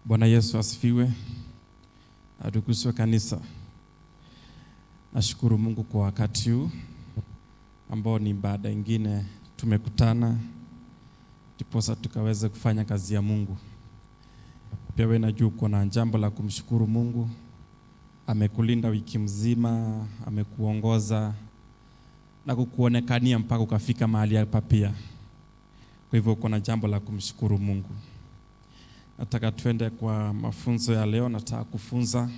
Bwana Yesu asifiwe. Atukuzwe kanisa. Nashukuru Mungu kwa wakati huu ambao ni baada nyingine tumekutana ndiposa tukaweze kufanya kazi ya Mungu. Pia wewe najua uko na jambo la kumshukuru Mungu. Amekulinda wiki mzima, amekuongoza na kukuonekania mpaka ukafika mahali hapa pia. Kwa hivyo uko na jambo la kumshukuru Mungu. Nataka tuende kwa mafunzo ya leo. Nataka kufunza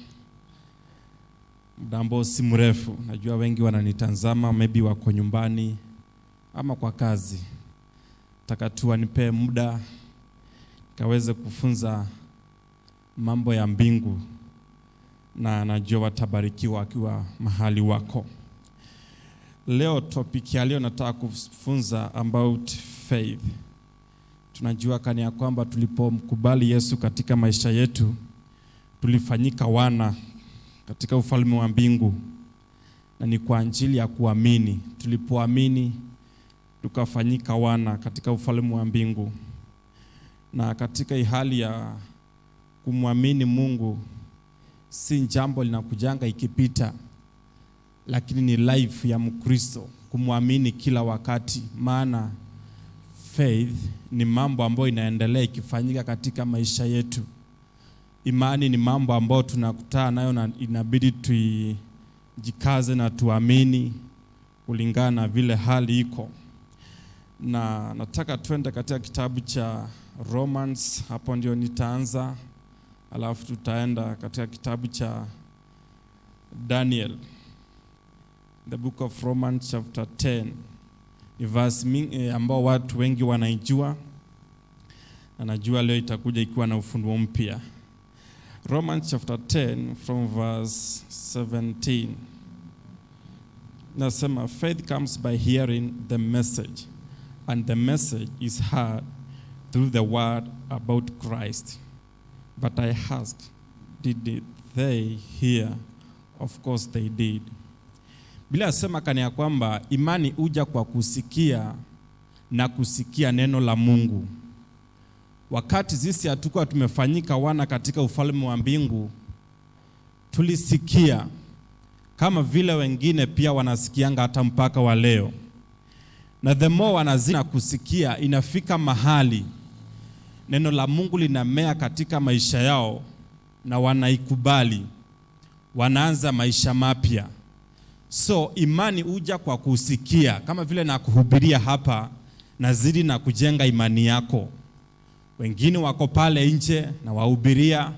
muda ambao si mrefu. Najua wengi wananitazama, maybe wako nyumbani ama kwa kazi. Nataka tu wanipe muda kaweze kufunza mambo ya mbingu, na najua watabarikiwa wakiwa mahali wako. Leo topic ya leo nataka kufunza about faith. Tunajua kani ya kwamba tulipomkubali Yesu katika maisha yetu tulifanyika wana katika ufalme wa mbingu, na ni kwa ajili ya kuamini. Tulipoamini tukafanyika wana katika ufalme wa mbingu. Na katika hali ya kumwamini Mungu si jambo linakujanga ikipita, lakini ni life ya Mkristo kumwamini kila wakati. Maana faith ni mambo ambayo inaendelea ikifanyika katika maisha yetu. Imani ni mambo ambayo tunakutana nayo na inabidi tujikaze na tuamini kulingana na vile hali iko. Na nataka tuende katika kitabu cha Romans, hapo ndio nitaanza. Alafu tutaenda katika kitabu cha Daniel, the book of Romans chapter 10. Ni verse ambao watu wengi wanaijua, na najua leo itakuja ikiwa na ufunuo mpya. Romans chapter 10 from verse 17. Nasema, faith comes by hearing the message, and the message is heard through the word about Christ. But I asked, did they hear? Of course they did. Bila asema kani ya kwamba imani uja kwa kusikia na kusikia neno la Mungu. Wakati sisi hatukuwa tumefanyika wana katika ufalme wa mbingu, tulisikia kama vile wengine pia wanasikianga hata mpaka wa leo. Na the more wanazina kusikia, inafika mahali neno la Mungu linamea katika maisha yao na wanaikubali, wanaanza maisha mapya. So imani uja kwa kusikia, kama vile na kuhubiria hapa, nazidi na kujenga imani yako. Wengine wako pale nje na wahubiria,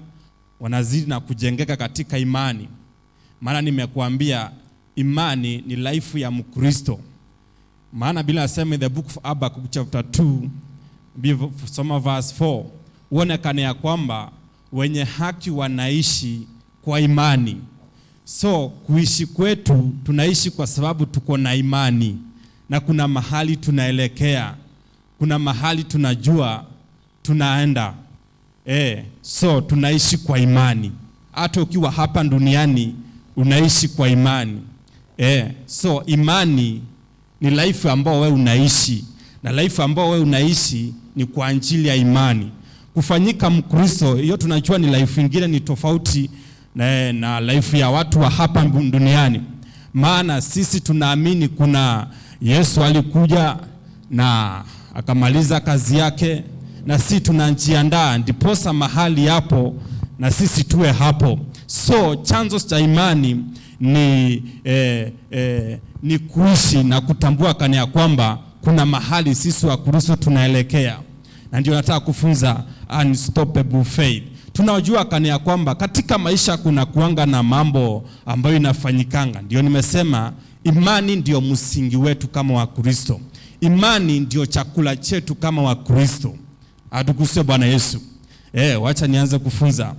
wanazidi na kujengeka katika imani. Maana nimekuambia imani ni life ya Mkristo. Maana bila asema the book of Habakkuk chapter 2 soma verse 4, uonekane ya kwamba wenye haki wanaishi kwa imani. So kuishi kwetu tunaishi kwa sababu tuko na imani, na kuna mahali tunaelekea, kuna mahali tunajua tunaenda. So tunaishi kwa imani. Hata ukiwa hapa duniani unaishi kwa imani. So imani ni life ambao wewe unaishi, na life ambao wewe unaishi ni kwa ajili ya imani. Kufanyika Mkristo, hiyo tunajua ni life nyingine, ni tofauti na life ya watu wa hapa duniani. Maana sisi tunaamini kuna Yesu alikuja na akamaliza kazi yake, na sisi tunajiandaa ndiposa mahali hapo na sisi tuwe hapo. So chanzo cha imani ni kuishi na kutambua kana ya kwamba kuna mahali sisi wa Kristo tunaelekea. Na ndio nataka kufunza unstoppable faith. Tunajua kana ya kwamba katika maisha kuna kuanga na mambo ambayo inafanyikanga. Ndio nimesema imani ndio msingi wetu kama wa Kristo. Imani ndio chakula chetu kama wa Kristo. Atukuzwe Bwana Yesu. Wacha nianze kufunza.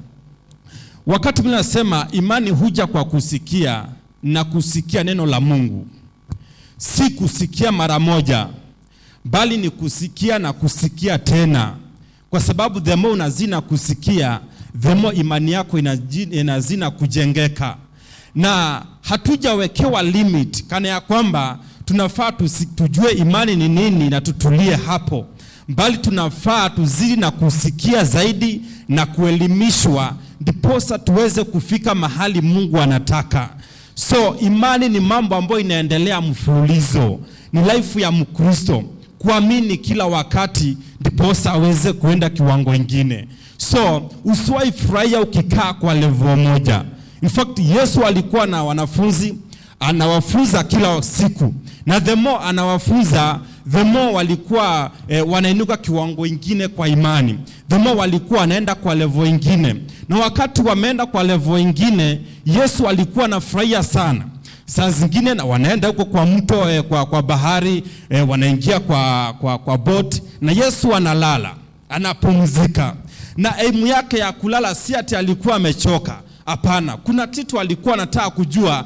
Wakati tunasema imani huja kwa kusikia na kusikia neno la Mungu, si kusikia mara moja, bali ni kusikia na kusikia tena. Kwa sababu the more unazina kusikia, the more imani yako inazina kujengeka. Na hatujawekewa limit kana ya kwamba tunafaa tujue imani ni nini na tutulie hapo, bali tunafaa tuzidi na kusikia zaidi na kuelimishwa ndiposa tuweze kufika mahali Mungu anataka. So imani ni mambo ambayo inaendelea mfululizo. Ni life ya Mkristo kuamini kila wakati ndiposa aweze kuenda kiwango kingine. So usiwahi furahia ukikaa kwa level moja. In fact, Yesu alikuwa na wanafunzi, anawafunza kila siku. Na the more anawafunza, the more walikuwa wanainuka kiwango kingine kwa imani. The more walikuwa wanaenda kwa level nyingine. Na wakati wameenda kwa level nyingine, Yesu alikuwa anafurahia sana. Saa zingine na wanaenda huko kwa mto, kwa bahari, wanaingia kwa boat, na Yesu analala, anapumzika. Na aimu yake ya kulala si ati alikuwa amechoka. Hapana, kuna kitu alikuwa anataka kujua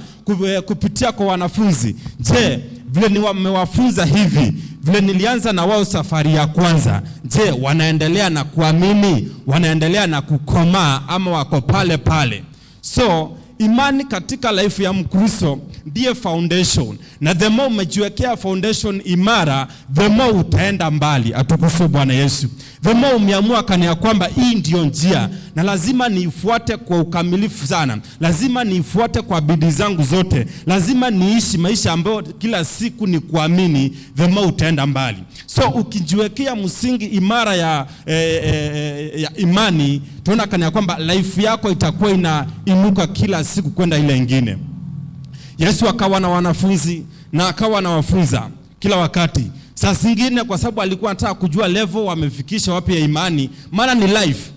kupitia kwa wanafunzi. Je, vile nimewafunza hivi, vile nilianza na wao safari ya kwanza, je, wanaendelea na kuamini? Wanaendelea na kukomaa ama wako pale pale? So imani katika life ya Mkristo ndiye foundation, na the more umejiwekea foundation imara, the more utaenda mbali. Atukufu Bwana Yesu. The more umeamua kana kwamba hii ndio njia na lazima niifuate kwa ukamilifu sana, lazima niifuate kwa bidii zangu zote, lazima niishi maisha ambayo kila siku ni kuamini, the more utaenda mbali. So ukijiwekea msingi imara ya imani, tunaona kana kwamba life yako itakuwa inainuka kila siku kwenda ile nyingine. Yesu akawa na wanafunzi na akawa anawafunza kila wakati. Saa zingine kwa sababu alikuwa anataka kujua level wamefikisha wapi ya imani, maana ni life.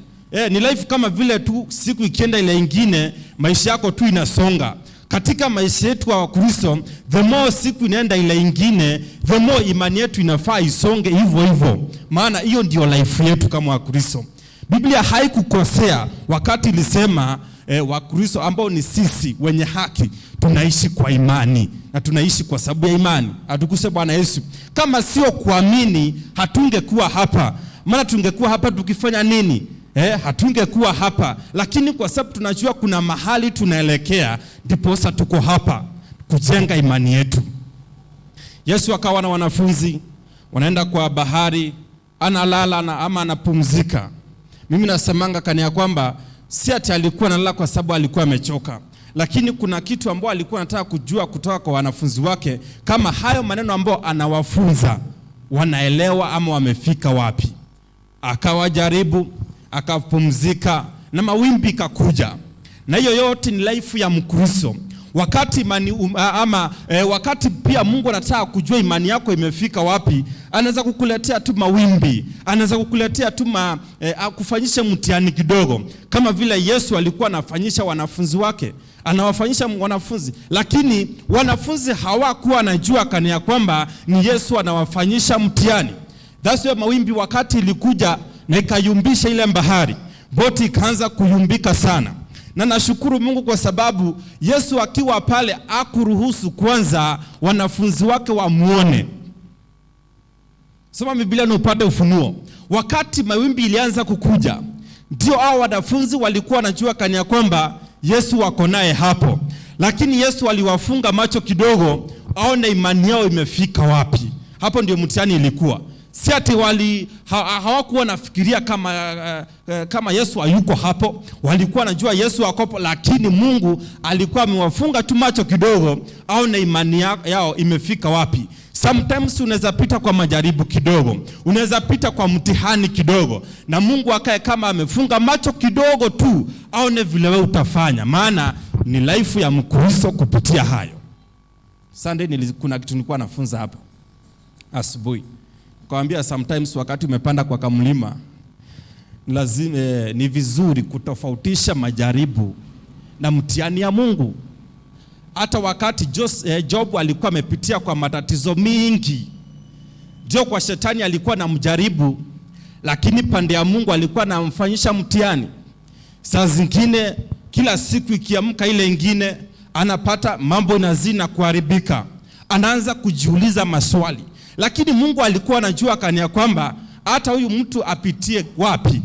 Ni life kama vile tu siku ikienda ile nyingine, maisha yako tu inasonga. Katika maisha yetu wa Kristo, the more siku inaenda ile nyingine, the more imani yetu inafaa isonge hivyo hivyo. Maana hiyo ndio life yetu kama wa Kristo. Biblia haikukosea wakati ilisema wa Kristo ambao ni sisi wenye haki tunaishi kwa imani, na tunaishi kwa sababu ya imani. Atukuse Bwana Yesu. Kama sio kuamini, hatungekuwa hapa. Maana tungekuwa hapa tukifanya nini? Hatungekuwa hapa. Lakini kwa sababu tunajua kuna mahali tunaelekea, ndipo sasa tuko hapa kujenga imani yetu. Yesu akawa na wanafunzi, wanaenda kwa bahari, analala ama anapumzika. Mimi nasemanga kana kwamba si ati alikuwa analala kwa sababu alikuwa amechoka, lakini kuna kitu ambao alikuwa anataka kujua kutoka kwa wanafunzi wake, kama hayo maneno ambao anawafunza wanaelewa ama wamefika wapi. Akawajaribu, akapumzika, na mawimbi kakuja. Na hiyo yote ni life ya Mkristo. Wakati wakati pia Mungu anataka kujua imani yako imefika wapi, anaweza kukuletea tu mawimbi, anaweza kukuletea tu kufanyisha mtihani kidogo, kama vile Yesu alikuwa anafanyisha wanafunzi wake. Anawafanyisha wanafunzi, lakini wanafunzi hawakuwa wanajua kana ya kwamba ni Yesu anawafanyisha mtihani. That's why mawimbi wakati ilikuja na ikayumbisha ile bahari, boti ikaanza kuyumbika sana. Na nashukuru Mungu kwa sababu Yesu akiwa pale akuruhusu kwanza wanafunzi wake wamuone. Soma Biblia na upate ufunuo. Wakati mawimbi ilianza kukuja, ndio hao wanafunzi walikuwa wanajua kana kwamba Yesu wako naye hapo. Lakini Yesu aliwafunga macho kidogo aone imani yao imefika wapi. Hapo ndio mtihani ilikuwa. Si ati hawakuwa nafikiria kama Yesu hayuko hapo. Walikuwa najua Yesu hapo, lakini Mungu alikuwa amewafunga tu macho kidogo aone imani yao imefika wapi. Sometimes unaweza pita kwa majaribu kidogo, unaweza pita kwa mtihani kidogo, na Mungu akae kama amefunga macho kidogo tu aone vile wewe utafanya. Maana ni life ya Mkristo kupitia hayo. Sunday kuna kitu nilikuwa nafunza hapa asubuhi. Kaambia sometimes wakati umepanda kwa kamlima, lazima ni vizuri kutofautisha majaribu na mtihani ya Mungu. Hata wakati Job alikuwa amepitia kwa matatizo mingi, ndio kwa shetani alikuwa na mjaribu, lakini pande ya Mungu alikuwa anamfanyisha mtihani. Saa zingine kila siku ikiamka ile nyingine anapata mambo inazina kuharibika, anaanza kujiuliza maswali. Lakini Mungu alikuwa anajua kania kwamba hata huyu mtu apitie wapi,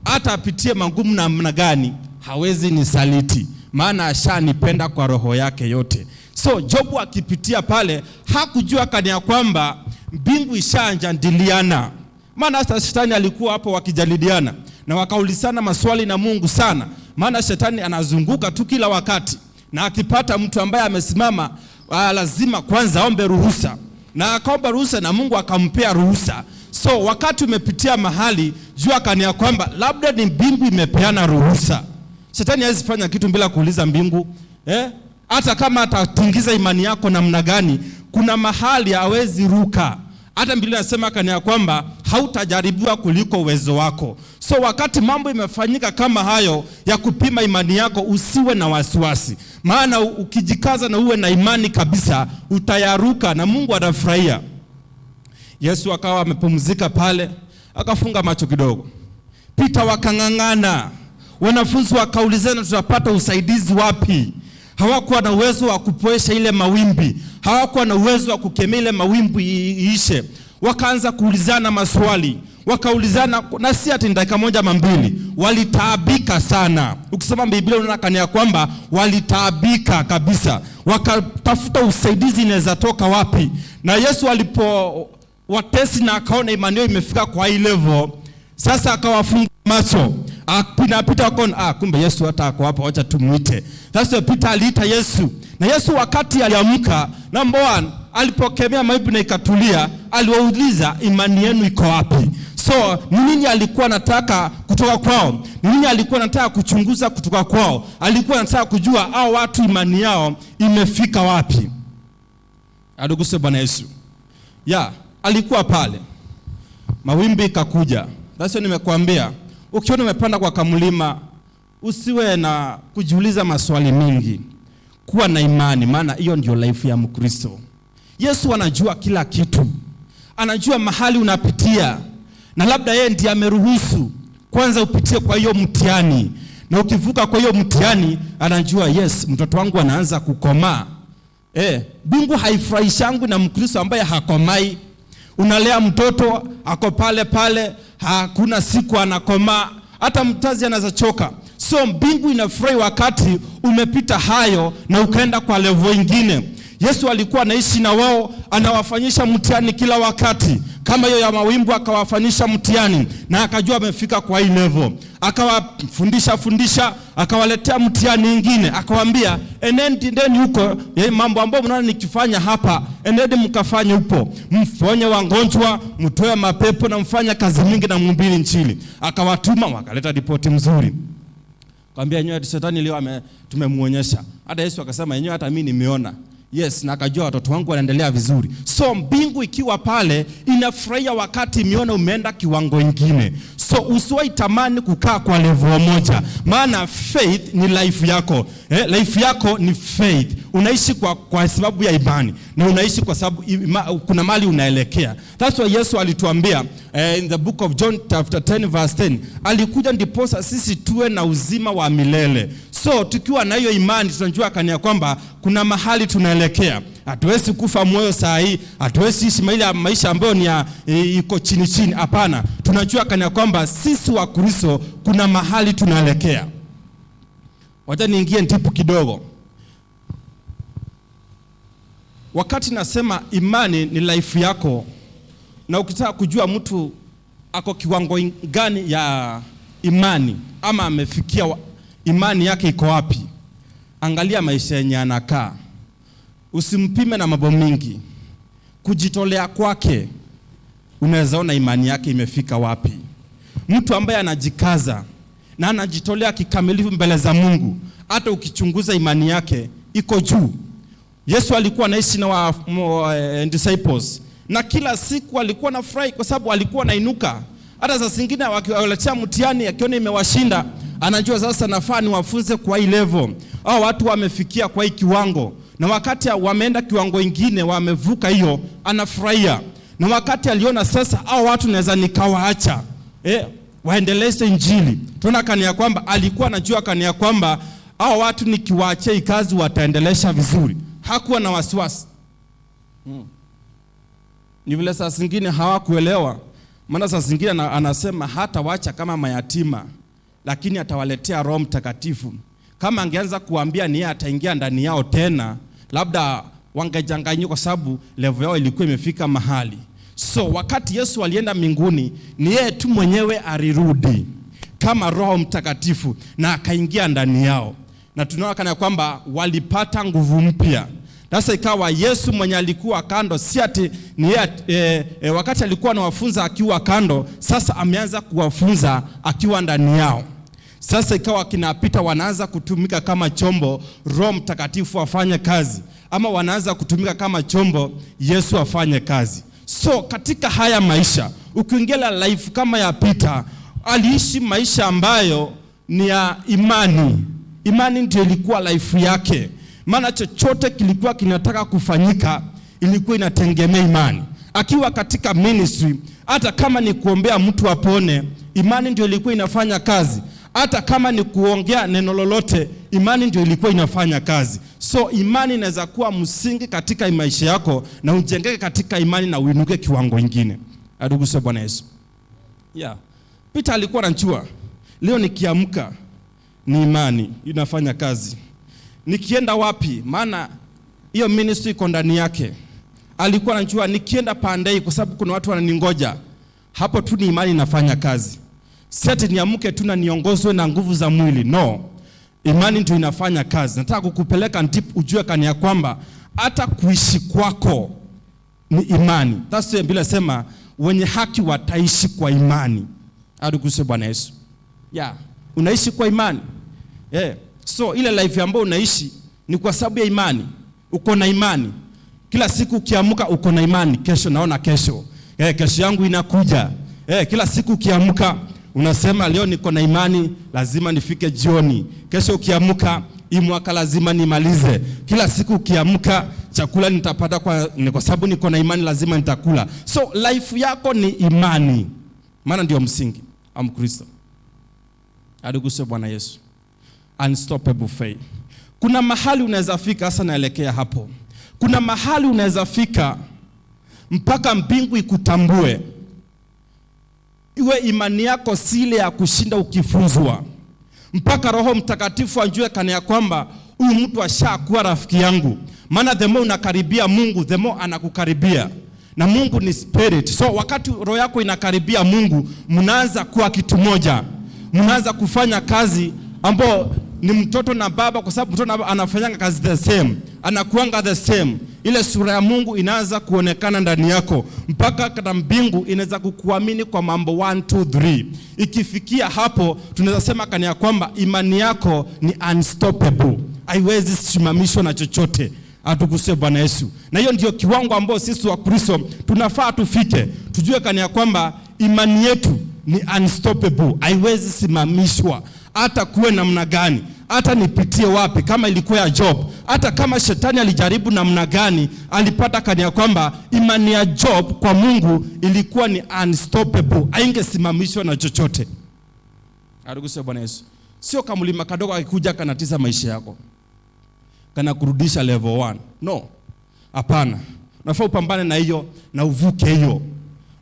hata apitie magumu namna gani, hawezi nisaliti, maana ashanipenda kwa roho yake yote. So Jobu akipitia pale hakujua kania kwamba mbingu ishaanjandiliana, maana hata shetani alikuwa hapo wakijalidiana. na wakaulizana maswali na Mungu sana, maana shetani anazunguka tu kila wakati, na akipata mtu ambaye amesimama lazima kwanza aombe ruhusa, na akaomba ruhusa na Mungu akampea ruhusa. So wakati umepitia mahali, jua kania kwamba labda ni mbingu imepeana ruhusa. Shetani hawezi fanya kitu bila kuuliza mbingu. Hata kama atatingiza imani yako namna gani, kuna mahali hawezi ruka. Hata Biblia inasema kania kwamba hautajaribiwa kuliko uwezo wako. So wakati mambo imefanyika kama hayo ya kupima imani yako, usiwe na wasiwasi. Maana ukijikaza na uwe na imani kabisa, utayaruka na Mungu atafurahia. Yesu akawa amepumzika pale, akafunga macho kidogo. Peter wakang'ang'ana. Wanafunzi wakaulizana, tutapata usaidizi wapi? Hawakuwa na uwezo wa kupoesha ile mawimbi. Hawakuwa na uwezo wa kukemea ile mawimbi iishe. Wakaanza kuulizana maswali. Wakaulizana na si ati dakika moja ama mbili. Walitaabika sana. Ukisoma Biblia unaona kania kwamba walitaabika kabisa. Wakatafuta usaidizi inaweza toka wapi. Na Yesu alipo watesi na akaona imani yao imefika kwa hii level, sasa akawafunga macho. Peter akaona kumbe Yesu hata ako hapa, acha tumuite. Sasa Peter aliita Yesu. Na Yesu wakati aliamka, number 1, alipokemea mawimbi na ikatulia, aliwauliza imani yenu iko wapi? So ni nini alikuwa anataka kutoka kwao? Ni nini alikuwa anataka kuchunguza kutoka kwao? Alikuwa anataka kujua hao watu imani yao imefika wapi. Aduguse Bwana Yesu. Alikuwa pale. Mawimbi kakuja. Sasa nimekuambia, ukiona umepanda kwa kamlima, usiwe na kujiuliza maswali mingi. Kuwa na imani, maana hiyo ndio life ya Mkristo. Yesu anajua kila kitu. Anajua mahali unapitia. Na labda yeye ndiye ameruhusu kwanza upitie kwa hiyo mtihani. Na ukivuka kwa hiyo mtihani, anajua yes, mtoto wangu anaanza kukomaa. Mungu haifurahishangu na Mkristo ambaye hakomai. Unalea mtoto ako pale pale, hakuna siku anakomaa, hata mtazi anaweza choka. So mbingu inafurahi wakati umepita hayo na ukaenda kwa level nyingine. Yesu alikuwa anaishi na wao, anawafanyisha mtihani kila wakati. Kama hiyo ya mawimbi akawafanyisha mtihani na akajua amefika kwa hii level. Akawafundisha, akawaletea mtihani nyingine, akawaambia endeni huko, mambo ambayo mnaona nikifanya hapa, endeni mkafanye huko. Mfonye wagonjwa, mtoe mapepo na mfanye kazi nyingi na mhubiri Injili. Akawatuma, wakaleta ripoti mzuri. Akamwambia yenyewe shetani leo tumemuonyesha. Hata Yesu akasema yenyewe hata mimi nimeona. Yes, na akajua watoto wangu wanaendelea vizuri. So mbingu ikiwa pale inafurahia wakati imeona umeenda kiwango kingine. So usiwahi tamani kukaa kwa level moja. Maana faith ni life yako. Life yako ni faith. Unaishi kwa sababu ya imani. Na unaishi kwa sababu kuna mali unaelekea. That's why Yesu alituambia in the book of John chapter 10 verse 10. Alikuja ndiposa sisi tuwe na uzima wa milele. So tukiwa na hiyo imani tunajua kania kwamba kuna mahali tunaelekea. Hatuwezi kufa moyo saa hii, hatuwezi ishi maisha ambayo ni iko chini. Hapana, tunajua kania kwamba sisi wa Kristo kuna mahali tunaelekea. Wacha niingie ndipo kidogo. Wakati nasema imani ni life yako, na ukitaka kujua mtu ako kiwango gani ya imani ama amefikia imani yake iko wapi, angalia maisha yenye anakaa. Usimpime na mambo mingi. Kujitolea kwake unaweza ona imani yake imefika wapi. Mtu ambaye anajikaza na anajitolea kikamilifu mbele za Mungu, hata ukichunguza imani yake iko juu. Yesu alikuwa anaishi na disciples na kila siku alikuwa na furahi kwa sababu alikuwa anainuka. Hata saa zingine wakiwaletea mtihani akiona imewashinda, anajua sasa nafaa niwafunze kwa hii level. Watu wamefikia kwa hii kiwango. Na wakati wameenda kiwango kingine, wamevuka hiyo, anafurahia. Na wakati aliona sasa watu naweza nikawaacha, waendeleze Injili. Tunaona kania kwamba alikuwa anajua kania kwamba watu nikiwaachia kazi wataendelesha vizuri. Hakuwa na wasiwasi. Ni vile saa zingine hawakuelewa. Maana saa zingine anasema hata wacha kama mayatima, lakini atawaletea Roho Mtakatifu. Kama angeanza kuambia ni yeye ataingia ndani yao tena, labda wangejanganyika kwa sababu level yao ilikuwa imefika mahali. So wakati Yesu alienda mbinguni, ni yeye tu mwenyewe alirudi. kama Roho Mtakatifu na akaingia ndani yao, na tunaona kana kwamba walipata nguvu mpya. Sasa ikawa Yesu mwenye alikuwa kando, si ati ni wakati alikuwa anawafunza akiwa kando, sasa ameanza kuwafunza akiwa ndani yao. Sasa ikawa kinapita, wanaanza kutumika kama chombo Roho Mtakatifu afanye kazi, ama wanaanza kutumika kama chombo Yesu afanye kazi. So katika haya maisha, ukiingia life kama ya Peter, aliishi maisha ambayo ni ya imani. Imani ndio ilikuwa life yake. Maana chochote kilikuwa kinataka kufanyika ilikuwa inategemea imani. Akiwa katika ministry, hata kama ni kuombea mtu apone, imani ndio ilikuwa inafanya kazi. Hata kama ni kuongea neno lolote, imani ndio ilikuwa inafanya kazi. So imani inaweza kuwa msingi katika maisha yako, na ujengeke katika imani na uinuke kiwango kingine. Aduguse Bwana Yesu. Peter alikuwa anajua leo nikiamka ni imani inafanya kazi. Nikienda wapi, maana hiyo ministry iko ndani yake. Alikuwa anajua nikienda Pandei kwa sababu kuna watu wananingoja. Hapo tu ni imani inafanya kazi. Si ati niamke tu na niongozwe na nguvu za mwili. No. Imani ndio inafanya kazi. Nataka kukupeleka deep ujue kani ya kwamba hata kuishi kwako ni imani. That's why Biblia sema wenye haki wataishi kwa imani. Aduguse Bwana Yesu. Unaishi kwa imani. So ile life ambayo unaishi ni kwa sababu ya imani. Uko na imani. Kila siku ukiamka uko na imani. Kesho naona kesho. Kesho yangu inakuja. Kila siku ukiamka unasema leo niko na imani, lazima nifike jioni. Kesho ukiamka, hii mwaka lazima nimalize. Kila siku ukiamka, chakula nitapata kwa sababu niko na imani, lazima nitakula. So life yako ni imani. Maana ndio msingi. Mkristo. Aduguse Bwana Yesu. Unstoppable faith. Kuna mahali unaweza fika, hasa naelekea hapo. Kuna mahali unaweza fika mpaka mbingu ikutambue. Iwe imani yako sile ya kushinda ukifunzwa. Mpaka Roho Mtakatifu ajue kana ya kwamba huyu mtu ashakuwa rafiki yangu. Maana the more unakaribia Mungu, the more anakukaribia. Na Mungu ni spirit. So wakati roho yako inakaribia Mungu, mnaanza kuwa kitu moja. Mnaanza kufanya kazi ambao ni mtoto na baba, kwa sababu mtoto anafanyanga kazi the same. Anakuanga the same. Ile sura ya Mungu inaanza kuonekana ndani yako. Mpaka kata mbingu inaweza kukuamini kwa mambo 1, 2, 3. Ikifikia hapo, tunaweza sema kana ya kwamba imani yako ni unstoppable. Haiwezi simamishwa na chochote. Atukuse Bwana Yesu. Na hiyo ndio kiwango ambao sisi wa Kristo tunafaa tufike. Tujue kana ya kwamba imani yetu ni unstoppable. Haiwezi simamishwa. Hata kuwe namna gani, hata nipitie wapi, kama ilikuwa ya Job, hata kama shetani alijaribu namna gani, alipata kani ya kwamba imani ya Job kwa Mungu ilikuwa ni unstoppable. Haingesimamishwa na chochote. Aduguse Bwana Yesu. Sio kama mlima kadogo akikuja kanatiza maisha yako, kana kurudisha level 1. No. Hapana. Unafaa upambane na hiyo na uvuke hiyo.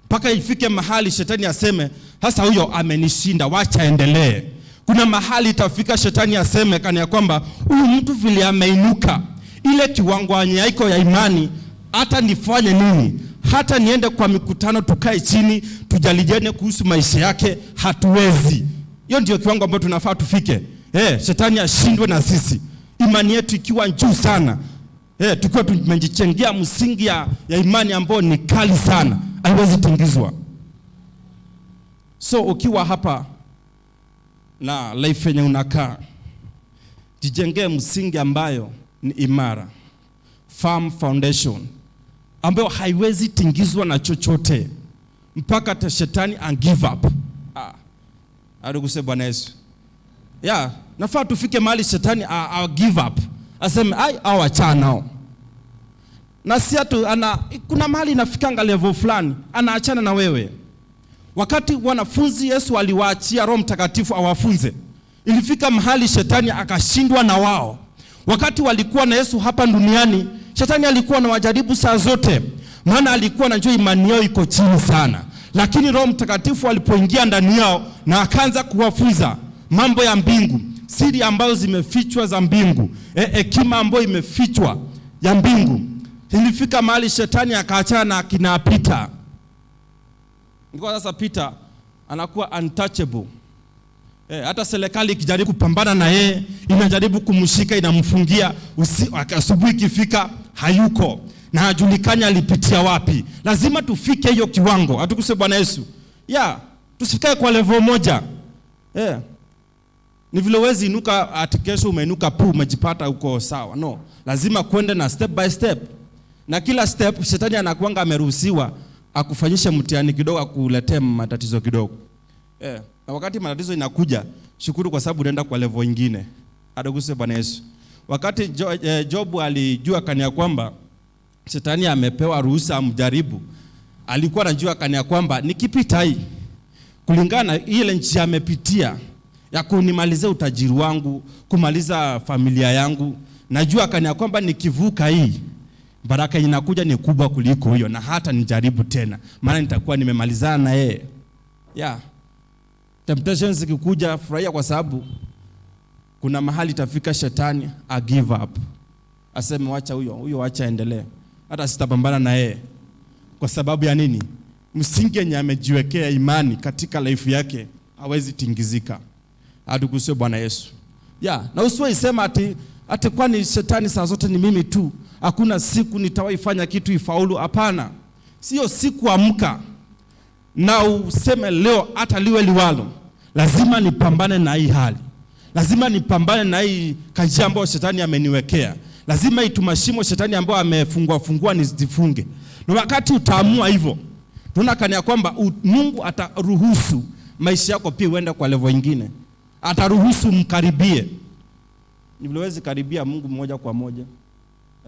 Mpaka ifike mahali shetani aseme, sasa huyo amenishinda, wacha endelee. Kuna mahali itafika shetani aseme kana ya kwamba huyu mtu vile ameinuka, ile kiwango haiko ya imani, hata nifanye nini? Hata niende kwa mikutano tukae chini tujalijane kuhusu maisha yake, hatuwezi. Hiyo ndio kiwango ambacho tunafaa tufike. Shetani ashindwe na sisi. Imani yetu ikiwa juu sana. Tukiwa tumejichengea msingi ya imani ambayo ni kali sana, haiwezi tingizwa. So ukiwa hapa na life yenye unakaa, jijengee msingi ambayo ni imara, firm foundation ambayo haiwezi tingizwa na chochote mpaka shetani and give up. Aduguse Bwana Yesu. Nafaa tufike mahali shetani give up, aseme au achana nao. Na si atu kuna mahali inafikanga level fulani anaachana na wewe. Wakati wanafunzi Yesu aliwaachia Roho Mtakatifu awafunze, ilifika mahali shetani akashindwa na wao. Wakati walikuwa na Yesu hapa duniani, shetani alikuwa na wajaribu saa zote, maana alikuwa anajua imani yao iko chini sana. Lakini Roho Mtakatifu alipoingia ndani yao na akaanza kuwafunza mambo ya mbingu, siri ambazo zimefichwa za mbingu, hekima ambayo imefichwa ya mbingu, ilifika mahali shetani akaachana na akina Peter. Kwa sasa Peter anakuwa untouchable. Hata serikali ikijaribu kupambana na yeye, inajaribu kumshika, inamfungia, asubuhi ikifika hayuko na hajulikani alipitia wapi. Lazima tufike hiyo kiwango. Atukuse Bwana Yesu. Tusifike kwa level moja. Ni vile wezi inuka ati kesho umeinuka umejipata uko sawa. No, lazima kwenda na step by step. Na kila step shetani anakuanga ameruhusiwa akufanyisha mtihani kidogo, akuletee matatizo kidogo. Na wakati matatizo inakuja, shukuru kwa sababu unaenda kwa level nyingine. Atukuse Bwana Yesu. Wakati Job alijua kania kwamba shetani amepewa ruhusa amjaribu, alikuwa anajua kania kwamba nikipita hii kulingana ile njia amepitia ya kunimalizia utajiri wangu, kumaliza familia yangu, najua kania kwamba nikivuka hii baraka inakuja ni kubwa kuliko hiyo, na hata nijaribu tena maana nitakuwa nimemalizana na yeye. Temptations zikikuja, furahia kwa sababu kuna mahali tafika shetani a give up, aseme wacha huyo wacha endelee, hata sitapambana na yeye. Kwa sababu ya nini? Msingi yenye amejiwekea imani katika life yake hawezi tingizika. Atukuzwe Bwana Yesu. Na usiwe isema ati kwani shetani saa zote ni mimi tu, hakuna siku nitawaifanya kitu ifaulu. Hapana. Sio siku amka na useme leo hata liwe liwalo, lazima nipambane na hii hali. Lazima nipambane na hii kazi ambayo shetani ameniwekea. Lazima itumashimo shetani ambayo amefungua nizifunge. Na wakati utaamua hivyo, tunakania kwamba Mungu ataruhusu maisha yako pia uende kwa level nyingine. Ataruhusu mkaribie. Ni vile wezi karibia Mungu moja kwa moja.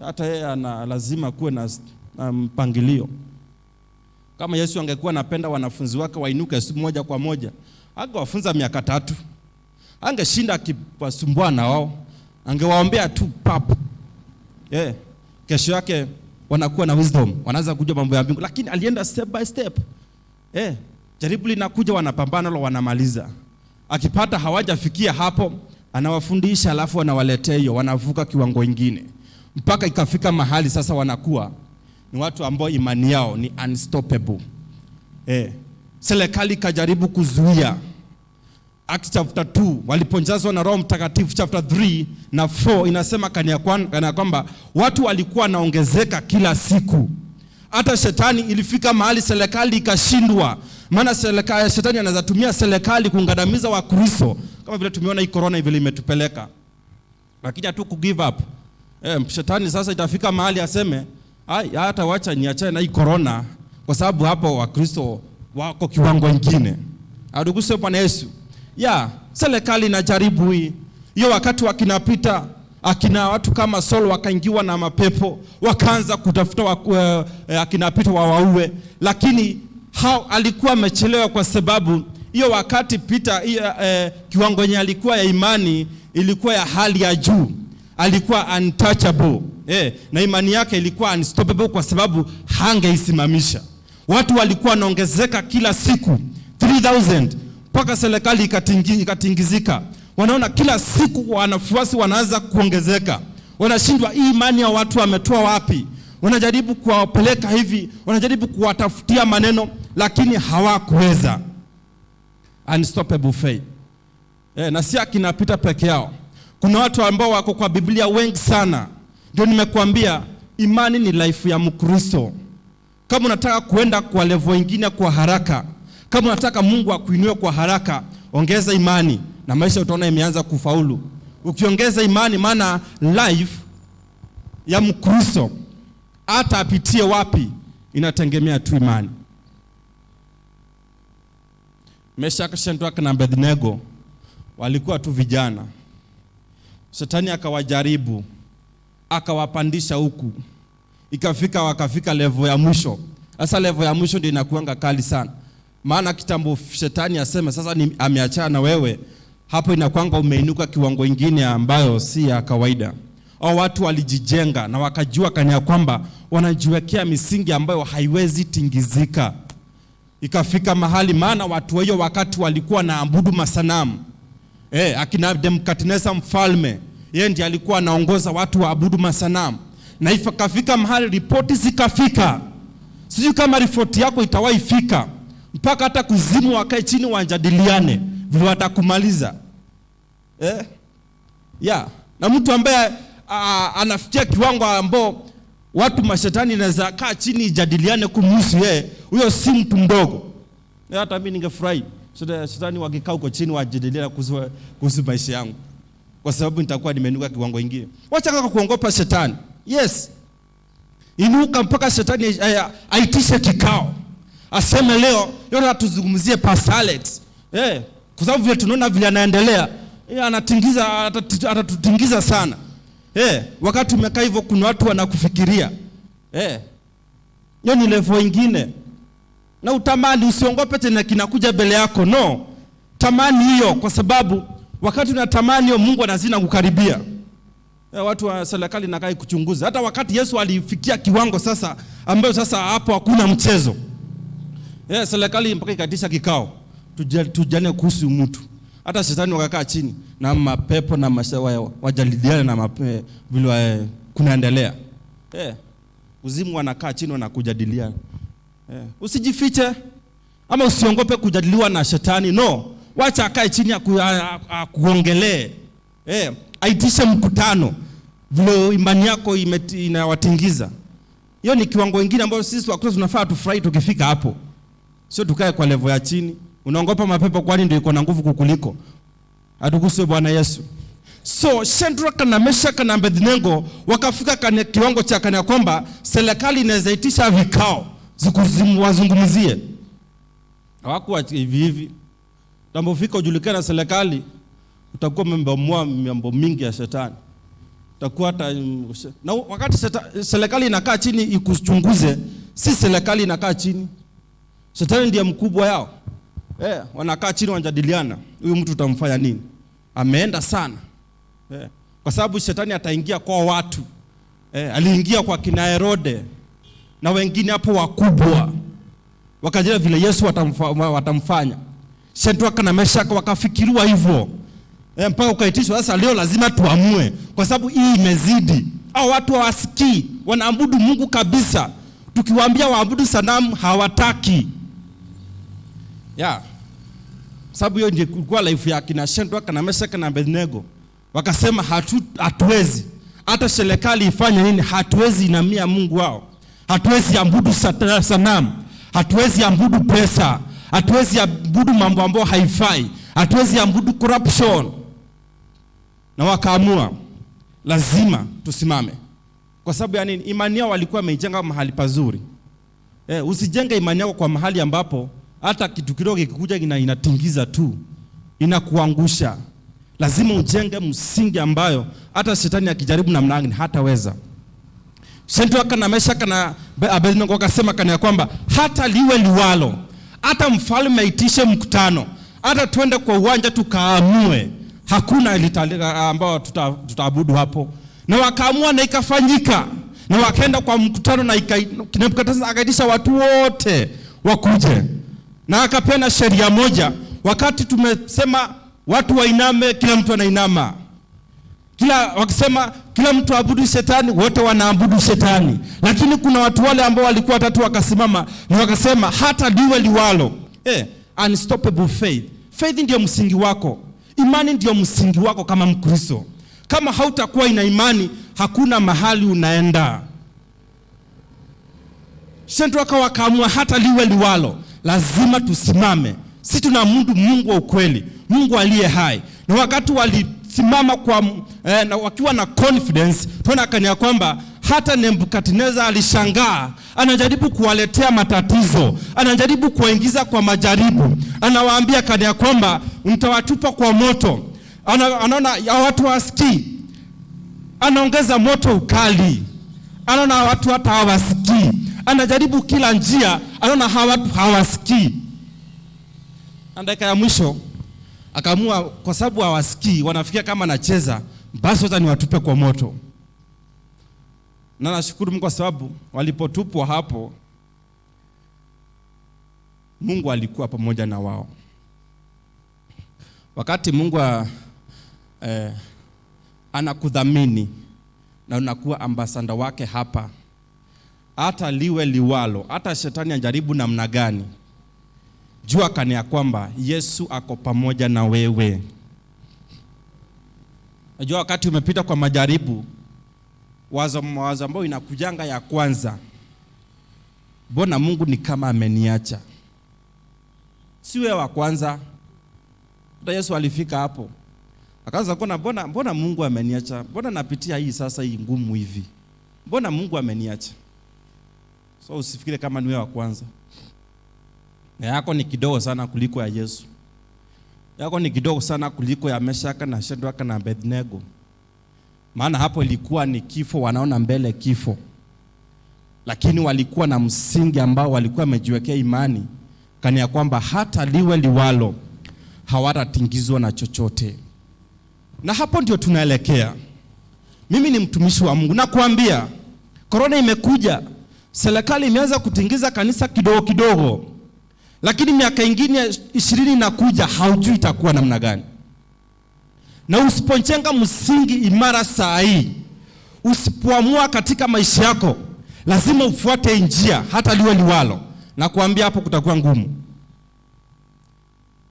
Hata yeye ana lazima kuwe na mpangilio. Kama Yesu angekuwa anapenda wanafunzi wake wainuke moja kwa moja, angewafunza miaka 3. Angeshinda akipasumbua na wao. Angewaombea tu pap. Kesho yake wanakuwa na wisdom, wanaanza kujua mambo ya mbingu, lakini alienda step by step. Jaribu linakuja, wanapambana na wanamaliza. Akipata hawajafikia hapo, anawafundisha alafu anawaletea hiyo, wanavuka kiwango kingine. Mpaka ikafika mahali sasa wanakuwa ni watu ambao imani yao ni unstoppable. Serikali kajaribu kuzuia. Acts chapter 2 waliponjazwa na Roho Mtakatifu, chapter 3 na 4 inasema kana kwamba watu walikuwa naongezeka kila siku. Hata shetani ilifika mahali serikali ikashindwa. Maana shetani anaweza tumia serikali kungandamiza Wakristo, kama vile tumeona hii corona vile imetupeleka. Lakini hatu ku give up. Shetani sasa itafika mahali aseme, hata wacha niachane na hii corona kwa sababu hapo Wakristo wako kiwango kingine. Atukuzwe Bwana Yesu. Serikali inajaribu hii. Hiyo wakati wakinapita, akina watu kama Saul wakaingiwa na mapepo, wakaanza kutafuta akinapita wawaue, lakini alikuwa amechelewa kwa sababu hiyo wakati Peter kiwango yenye alikuwa ya imani ilikuwa ya hali ya juu. Alikuwa untouchable. Na imani yake ilikuwa unstoppable kwa sababu hangeisimamisha. Watu walikuwa wanaongezeka kila siku 3000 mpaka serikali ikatingizika. Wanaona kila siku wanafuasi wanaanza kuongezeka. Wanashindwa hii imani ya watu wametoa wapi? Wanajaribu kuwapeleka hivi, wanajaribu kuwatafutia maneno, lakini hawakuweza. Unstoppable faith. Na si akinapita peke yao. Kuna watu ambao wako kwa Biblia wengi sana. Ndio nimekuambia imani ni life ya Mkristo. Kama unataka kuenda kwa level nyingine kwa haraka, kama unataka Mungu akuinue kwa haraka, ongeza imani na maisha utaona imeanza kufaulu. Ukiongeza imani, maana life ya Mkristo hata apitie wapi inategemea tu imani. Meshaki, Shadraka na Abednego walikuwa tu vijana. Shetani akawajaribu, akawapandisha huku. Wakafika level ya mwisho. Sasa level ya mwisho ndio inakuanga kali sana. Maana kitambo shetani aseme sasa ameachana na wewe, hapo inakuanga umeinuka kiwango kingine ambayo si ya kawaida. Au watu walijijenga na wakajua kania kwamba wanajiwekea misingi ambayo haiwezi tingizika. Ikafika mahali, maana watu wao wakati walikuwa na abudu masanamu. Akina Nebukadneza mfalme, yeye ndiye alikuwa anaongoza watu wa abudu masanamu. Na ikafika mahali ripoti zikafika. Sijui kama ripoti yako itawahi fika mpaka hata kuzimu wakae chini wanjadiliane. vile watakumaliza. Na mtu ambaye anafikia kiwango ambao watu mashetani naweza kaa chini ijadiliane kumhusu yeye, huyo si mtu mdogo. Hata mimi ningefurahi shetani wakikaa huko chini wajadiliane kuhusu maisha yangu, kwa sababu nitakuwa nimenuka kiwango kingine. Wacha kaka kuongopa shetani. Yes, inuka mpaka shetani aitishe kikao, aseme leo tuzungumzie Pastor Alex. Kwa sababu vile tunaona vile anaendelea, atatutingiza sana. Wakati umekaa hivyo kuna watu wanakufikiria. Hiyo ni level nyingine. Na utamani, usiongope tena kinakuja mbele yako. No. Tamani hiyo, kwa sababu wakati unatamani hiyo Mungu anazina kukaribia. Watu wa serikali nakai kuchunguza. Hata wakati Yesu alifikia kiwango sasa ambayo sasa hapo hakuna mchezo. Serikali mpaka ikatisha kikao. Tujane kuhusu mtu. Hata shetani wakakaa chini na mapepo na mashawa wajadiliane na vile kunaendelea. Uzimu wanakaa chini wanakujadiliana. Usijifiche ama usiongope kujadiliwa na shetani. No, wacha akae chini kuongelee. Aitishe mkutano vile imani yako inawatingiza. Hiyo ni kiwango kingine ambacho sisi Wakristo tunafaa tufurahi tukifika hapo. Sio tukae kwa level ya chini. Unaongopa mapepo kwani ndio iko na nguvu kukuliko? Atukuzwe Bwana Yesu. So Shadraka na Meshaki na Abednego wakafika kana kiwango cha kana kwamba serikali inaweza itisha vikao wazungumzie. Hawakuwa hivi. Utapofika ujulikane na serikali, utakuwa mambo mingi ya shetani. Utakuwa hata na wakati serikali inakaa chini ikuchunguze, si serikali inakaa chini. Shetani ndiye mkubwa yao. Wanakaa chini wanajadiliana, huyu mtu utamfanya nini? Ameenda sana. Kwa sababu shetani ataingia kwa watu. Aliingia kwa kina Herode na wengine hapo wakubwa. Wakajua vile Yesu watamfanya. Shadraka na Meshaki wakafikiriwa hivyo. Mpaka ukaitishwa sasa leo lazima tuamue, kwa sababu hii imezidi. Hao watu hawasikii, wanaabudu Mungu kabisa. Tukiwaambia waabudu sanamu hawataki. Sababu hiyo ndio kulikuwa life ya kina Shadraka na Meshaki na Abednego. Wakasema hatuwezi. Hata serikali ifanye nini, hatuwezi inamia Mungu wao. Hatuwezi abudu sanamu. Hatuwezi abudu pesa. Hatuwezi abudu mambo ambayo haifai. Hatuwezi abudu corruption. Na wakaamua lazima tusimame. Kwa sababu ya nini? Imani yao walikuwa wameijenga mahali pazuri. Usijenge imani yako kwa mahali ambapo hata kitu kidogo kikikuja inatingiza tu, inakuangusha. Lazima ujenge msingi ambayo hata shetani akijaribu namna gani hataweza. Shadraka na Meshaki na Abednego wakasema kana kwamba hata liwe liwalo, hata mfalme aitishe mkutano, hata twende kwa uwanja tukaamue, hakuna ambao tutaabudu hapo. Na wakaamua na ikafanyika. Na wakaenda kwa mkutano na Nebukadneza akaitisha watu wote wakuje. Na akapeana sheria moja, wakati tumesema watu wainame, kila mtu anainama. Wakisema kila mtu abudu shetani, wote wanaabudu shetani. Lakini kuna watu wale ambao walikuwa watatu wakasimama na wakasema hata liwe liwalo. Unstoppable faith. Faith ndio msingi wako. Imani ndio msingi wako kama Mkristo. Kama hautakuwa ina imani, hakuna mahali unaenda. Shadraka wakaamua hata liwe liwalo, lazima tusimame. Sisi tunaabudu Mungu wa ukweli, Mungu aliye hai. Na wakati walisimama na wakiwa na confidence, tunaona kana kwamba hata Nebukadneza alishangaa. Anajaribu kuwaletea matatizo, anajaribu kuwaingiza kwa majaribu. Anawaambia kana kwamba mtawatupa kwa moto. Anaona watu wasikii. Anaongeza moto ukali. Anaona watu hata hawasikii. Anajaribu kila njia, anaona watu hawasikii. Dakika ya mwisho akaamua, kwa sababu hawasikii, wanafikia kama anacheza, basi wacha niwatupe kwa moto. Na nashukuru Mungu kwa sababu walipotupwa hapo, Mungu alikuwa pamoja na wao. Wakati Mungu anakudhamini na unakuwa ambasada wake hapa, hata liwe liwalo, hata shetani ajaribu namna gani, jua kani ya kwamba Yesu ako pamoja na wewe. Najua wakati umepita kwa majaribu, wazo ambao inakujanga ya kwanza, mbona Mungu ni kama ameniacha? Si wewe wa kwanza. Hata Yesu alifika hapo, akaanza kuona mbona Mungu ameniacha? Mbona napitia hii sasa hii ngumu hivi? Mbona Mungu ameniacha? So usifikire kama ni wewe wa kwanza. Na yako ni kidogo sana kuliko ya Yesu. Yako ni kidogo sana kuliko ya Meshaka na Shadraka na Abednego. Maana hapo ilikuwa ni kifo, wanaona mbele kifo. Lakini walikuwa na msingi ambao walikuwa wamejiwekea imani, kani ya kwamba hata liwe liwalo hawatatingizwa na chochote. Na hapo ndio tunaelekea. Mimi ni mtumishi wa Mungu, nakuambia korona imekuja, serikali imeanza kutingiza kanisa kidogo kidogo, lakini miaka ingine 20 inakuja, haujui itakuwa namna gani. Na usipojenga msingi imara saa hii, usipoamua katika maisha yako, lazima ufuate njia hata liwe liwalo, na kuambia hapo kutakuwa ngumu.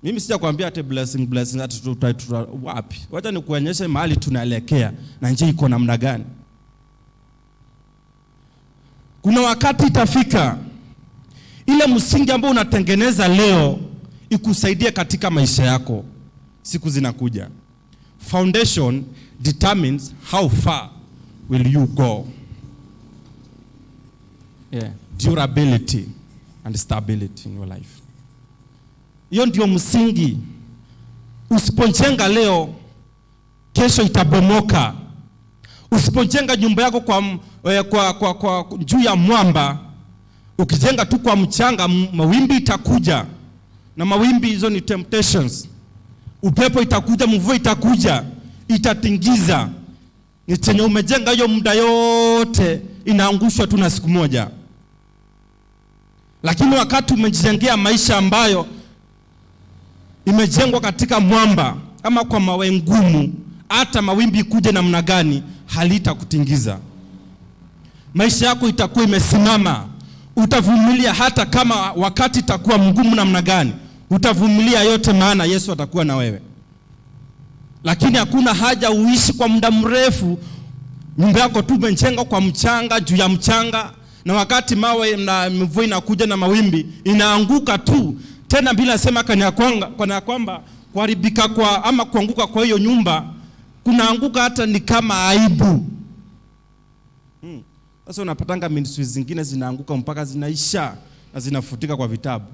Mimi sija kuambia ate blessing ati wapi. Wacha nikuonyeshe mahali tunaelekea na njia iko namna gani. Kuna wakati itafika ile msingi ambao unatengeneza leo ikusaidie katika maisha yako. Siku zinakuja. Foundation determines how far will you go. Yeah, durability and stability in your life. Hiyo ndio msingi. Usipojenga leo, kesho itabomoka. Usipojenga nyumba yako kwa juu ya mwamba, ukijenga tu kwa mchanga, mawimbi itakuja. Na mawimbi hizo ni temptations. Upepo itakuja, mvua itakuja, itatingiza. Ni chenye umejenga hiyo muda yote, inaangushwa tu na siku moja. Lakini wakati umejengea maisha ambayo imejengwa katika mwamba ama kwa mawe ngumu, hata mawimbi kuje namna gani halitakutingiza. Maisha yako itakuwa imesimama. Utavumilia hata kama wakati itakuwa mgumu namna gani. Utavumilia yote, maana Yesu atakuwa na wewe. Lakini hakuna haja uishi kwa muda mrefu nyumba yako tu umejenga kwa mchanga, juu ya mchanga, na wakati mawe na mvua inakuja na mawimbi inaanguka tu. Tena bila sema kana kwamba kuharibika kwa ama kuanguka kwa hiyo nyumba kunaanguka hata ni kama aibu. Sasa unapatanga ministry zingine zinaanguka mpaka zinaisha na zinafutika kwa vitabu.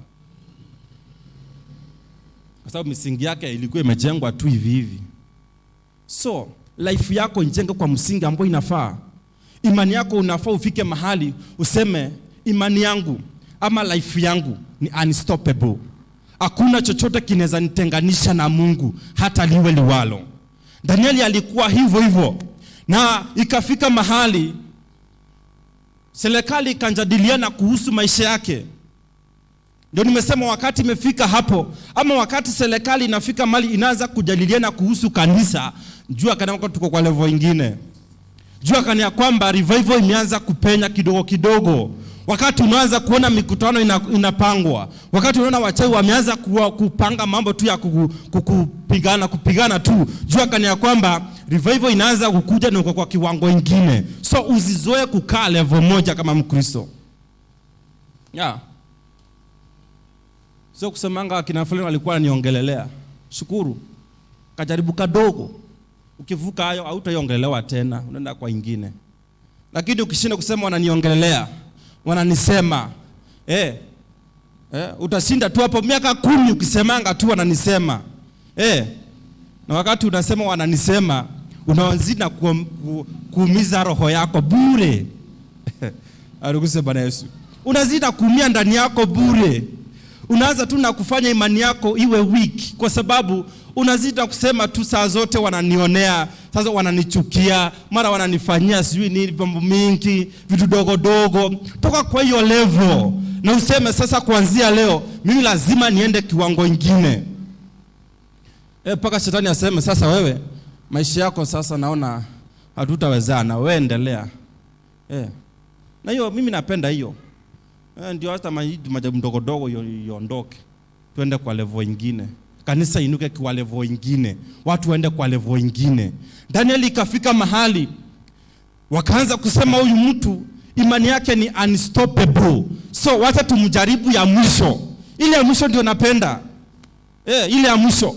Kwa sababu misingi yake ilikuwa imejengwa tu hivi hivi. So, life yako injenge kwa msingi ambao inafaa. Imani yako unafaa ufike mahali useme imani yangu ama life yangu ni unstoppable. Hakuna chochote kinaweza nitenganisha na Mungu hata liwe liwalo. Danieli alikuwa hivyo hivyo. Na ikafika mahali serikali ikanjadiliana kuhusu maisha yake. Ndio nimesema wakati imefika hapo, ama wakati serikali inafika mahali inaanza kujadiliana kuhusu kanisa, jua kana tuko kwa level nyingine. Jua kana ya kwamba revival imeanza kupenya kidogo kidogo. Wakati unaanza kuona mikutano inapangwa, wakati unaona wachawi wameanza kupanga mambo tu ya kupigana tu, jua kana ya kwamba revival inaanza kukuja na kwa kiwango kingine. So usizoe kukaa level moja kama Mkristo. Yeah. Sio kusemanga kina fulani walikuwa waniongelelea. Shukuru. Kajaribu kadogo. Ukivuka hayo hautaiongelelewa tena, unaenda kwa ingine. Lakini ukishinda kusema wananiongelelea, wananisema, utashinda tu hapo miaka 10 ukisemanga tu wananisema. Na wakati unasema wananisema, unaanzina kuumiza roho yako bure. Aruguse Bwana Yesu. Unazidi kuumia ndani yako bure. Unaanza tu na kufanya imani yako iwe weak, kwa sababu unazidi kusema tu saa zote wananionea, sasa wananichukia, mara wananifanyia sijui ni mambo mingi, vitu dogo dogo. Toka kwa hiyo level na useme sasa kuanzia leo mimi lazima niende kiwango kingine. Paka shetani aseme sasa wewe maisha yako sasa naona hatutawezana, wewe endelea. Na hiyo mimi napenda hiyo. Ndio hata majibu ndogo dogo iondoke. tuende kwa level ingine. Kanisa inuke kwa level ingine. Watu waende kwa level ingine. Daniel ikafika mahali wakaanza kusema huyu mtu imani yake ni unstoppable. So wacha tumjaribu ya mwisho. Ile ya mwisho ndio napenda. Ile ya mwisho.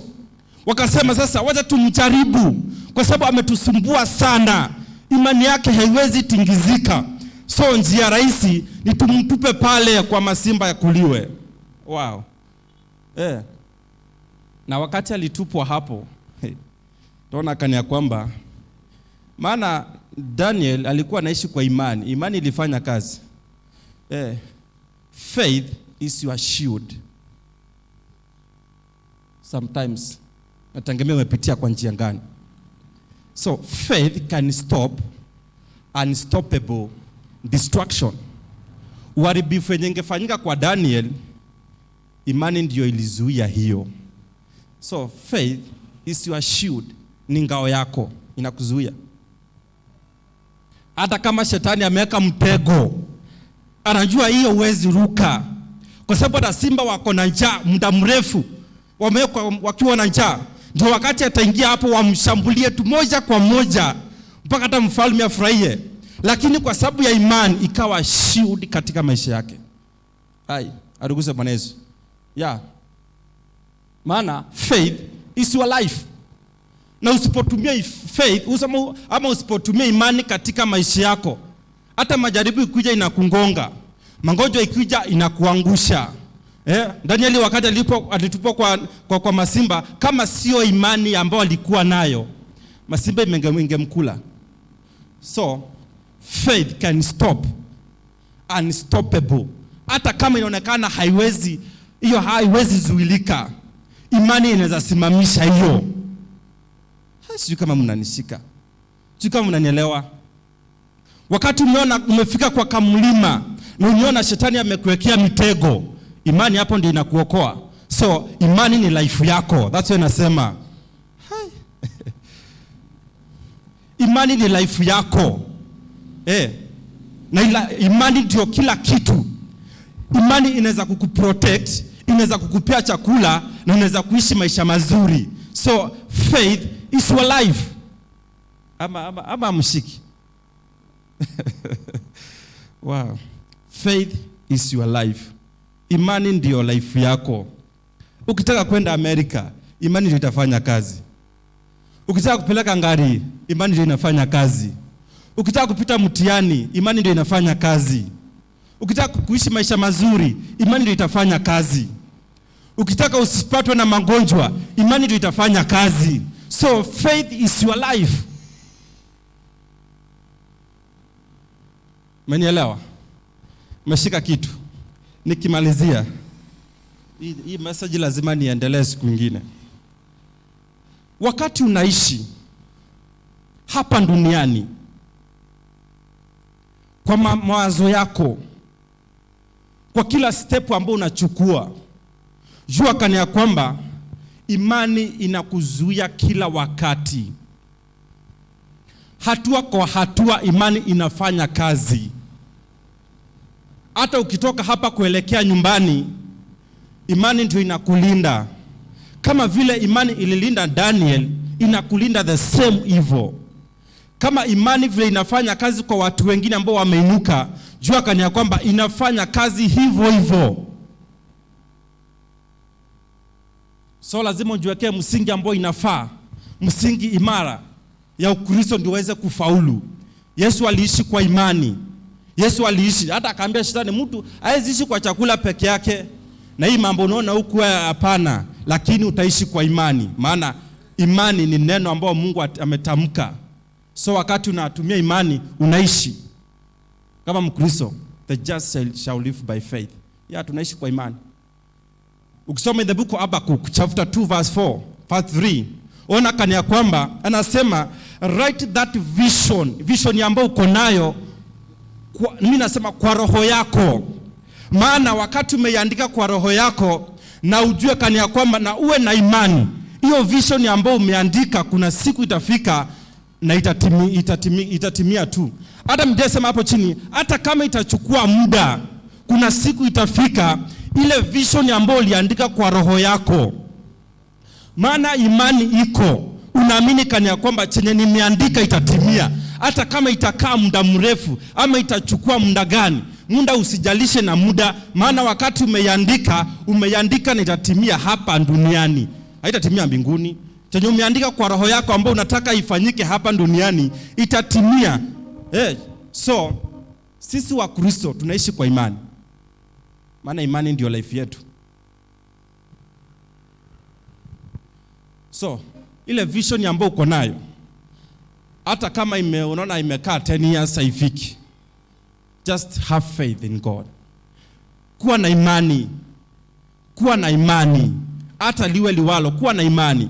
Wakasema sasa wacha tumjaribu kwa sababu ametusumbua sana. Imani yake haiwezi tingizika. So njia rahisi ni tumtupe pale kwa masimba ya kuliwe. Wow. Na wakati alitupwa hapo, tunaona kani kwamba maana Daniel alikuwa anaishi kwa imani. Imani ilifanya kazi. Faith is your shield. Sometimes nategemea umepitia kwa njia gani. So faith can stop unstoppable destruction. Uharibifu yenye ingefanyika kwa Daniel, imani ndio ilizuia hiyo. So faith is your shield, ni ngao yako inakuzuia. Hata kama shetani ameweka mtego, anajua hiyo huwezi ruka. Kwa sababu hata simba wako na njaa muda mrefu, wakiwa na njaa, ndio wakati ataingia hapo wamshambulie tu moja kwa moja mpaka hata mfalme afurahie. Lakini kwa sababu ya imani ikawa shield katika maisha yake. Aduguse Bwana Yesu. Maana faith is your life. Na usipotumia faith, ama usipotumia imani katika maisha yako, hata majaribu ikija inakungonga, magonjwa ikija inakuangusha. Danieli wakati alitupwa kwa masimba, kama sio imani ambayo alikuwa nayo, masimba ingemkula. So faith can stop unstoppable. Hata kama inaonekana haiwezi zuilika, imani inaweza simamisha hiyo. Sijui kama mnanishika. Sijui kama mnanielewa. Wakati umeona umefika kwa kamlima na umeona shetani amekuwekea mitego, imani hapo ndio inakuokoa. So imani ni life yako. That's why nasema imani ni life yako. Na imani ndio kila kitu. Imani inaweza kukuprotect, inaweza kukupea chakula, na inaweza kuishi maisha mazuri. So faith is your life. Ama mshiki. Wow. Faith is your life. Imani ndio life yako. Ukitaka kwenda Amerika, imani ndio itafanya kazi. Ukitaka kupeleka ngari, imani ndio inafanya kazi. Ukitaka kupita mtihani, imani ndio inafanya kazi. Ukitaka kuishi maisha mazuri, imani ndio itafanya kazi. Ukitaka usipatwe na magonjwa, imani ndio itafanya kazi. So faith is your life. Umenielewa? Umeshika kitu. Nikimalizia, hii message lazima niendelee siku nyingine. Wakati unaishi hapa duniani, kwa mawazo yako, kwa kila step ambayo unachukua, jua kani ya kwamba imani inakuzuia kila wakati. Hatua kwa hatua imani inafanya kazi. Hata ukitoka hapa kuelekea nyumbani, imani ndio inakulinda. Kama vile imani ililinda Daniel, inakulinda the same evil. Kama imani vile inafanya kazi kwa watu wengine ambao wameinuka, jua kani ya kwamba inafanya kazi hivyo hivyo. So lazima ujiwekee msingi ambao inafaa, msingi imara ya Ukristo ndio uweze kufaulu. Yesu aliishi kwa imani. Yesu aliishi, hata akaambia shetani, mtu hawezi ishi kwa chakula peke yake. Na hii mambo unaona huku hapana, lakini utaishi kwa imani. Maana imani ni neno ambalo Mungu ametamka. So wakati unatumia imani, unaishi kama Mkristo. The just shall live by faith. Tunaishi kwa imani. Ukisoma in the book of Habakkuk chapter 2 verse 4, verse 3, ona kani ya kwamba anasema write that vision ambayo uko nayo, mimi nasema kwa roho yako. Maana wakati umeiandika kwa roho yako, na ujue kani ya kwamba, na uwe na imani, hiyo vision ambayo umeandika kuna siku itafika na itatimia tu. Hata mjasema hapo chini, hata kama itachukua muda, kuna siku itafika ile vision ambayo uliandika kwa roho yako. Maana imani iko, unaamini kana kwamba chenye nimeandika itatimia, hata kama itakaa muda mrefu ama itachukua muda gani. Muda usijalishe na muda, maana wakati umeandika na itatimia hapa duniani, haitatimia mbinguni. Chenye umeandika kwa roho yako ambao unataka ifanyike hapa duniani itatimia. So sisi wa Kristo tunaishi kwa imani, maana imani ndio life yetu. So ile vision ambayo uko nayo, hata kama unaona imekaa 10 years haifiki, just have faith in God. Kuwa na imani hata liwe liwalo, kuwa na imani.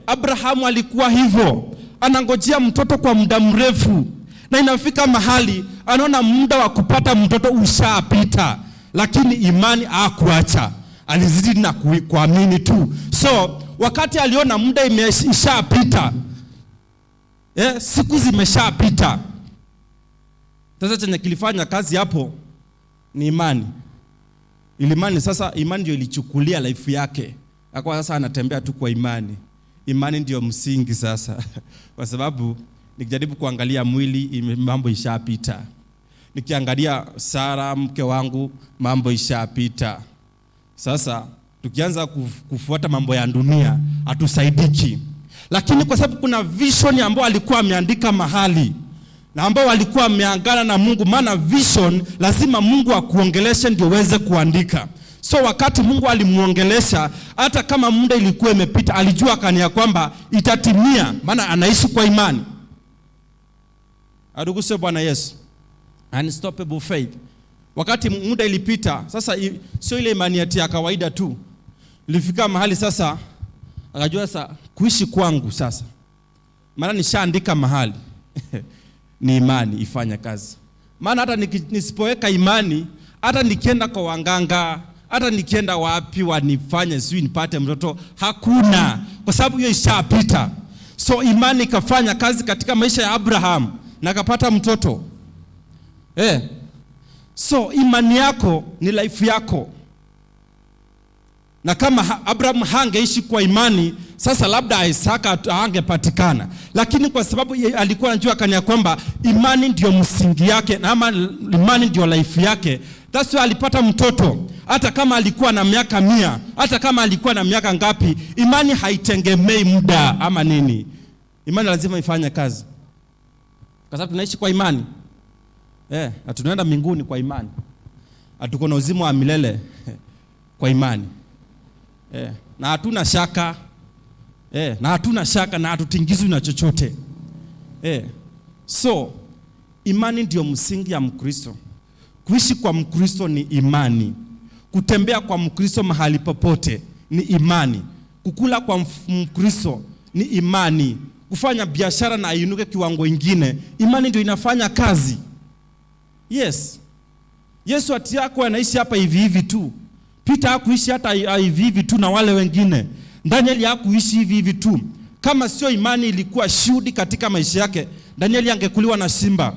Abrahamu alikuwa hivyo, anangojea mtoto kwa muda mrefu, na inafika mahali anaona muda wa kupata mtoto ushapita, lakini imani hakuacha, alizidi na kuamini tu. So wakati aliona muda imeshapita, siku zimeshapita, sasa chenye kilifanya kazi hapo ni imani. Sasa imani ndio ilichukulia life yake. Kwa sasa anatembea tu kwa imani. Imani ndio msingi sasa. Kwa sababu nikijaribu kuangalia mwili, mambo ishapita. Nikiangalia Sara mke wangu, mambo ishapita. Sasa tukianza kufuata mambo ya dunia hatusaidiki. Lakini kwa sababu kuna vision ambayo alikuwa ameandika mahali, na ambao alikuwa ameangana na Mungu, maana vision lazima Mungu akuongeleshe ndio uweze kuandika. So wakati Mungu alimuongelesha, hata kama muda ilikuwa imepita, alijua kania kwamba itatimia, maana anaishi kwa imani. Aduguse Bwana Yesu. Unstoppable faith. Wakati muda ilipita, sasa sio ile imani ya kawaida tu. Ilifika mahali sasa akajua sasa kuishi kwangu sasa, maana nishaandika mahali ni imani ifanye kazi. Maana hata nisipoweka imani, hata nikienda kwa wanganga, hata nikienda wapi wanifanye sio nipate mtoto, hakuna, kwa sababu hiyo ishapita. So imani ikafanya kazi katika maisha ya Abraham na akapata mtoto. So imani yako ni life yako. Na kama Abraham hangeishi kwa imani, sasa labda Isaka hangepatikana. Lakini kwa sababu alikuwa anajua kania kwamba imani ndio msingi yake, na imani ndio life yake, that's why alipata mtoto. Hata kama alikuwa na miaka 100, hata kama alikuwa na miaka ngapi, imani haitengemei muda ama nini. Imani lazima ifanye kazi, kwa sababu tunaishi kwa imani. Na tunaenda mbinguni kwa imani. Hatuko na uzima wa milele kwa imani. Na hatuna shaka. Na hatuna shaka, na hatutingizwi na chochote. So imani ndio msingi ya Mkristo. Kuishi kwa Mkristo ni imani. Kutembea kwa Mkristo mahali popote ni imani. Kukula kwa Mkristo ni imani. Kufanya biashara na ainuke kiwango ingine, imani ndio inafanya kazi. Yes. Yesu ati yako anaishi hapa hivi hivi tu. Peter hakuishi hata hivi hivi tu na wale wengine. Daniel hakuishi hivi hivi tu. Kama sio imani ilikuwa shuhudi katika maisha yake, Daniel angekuliwa na simba.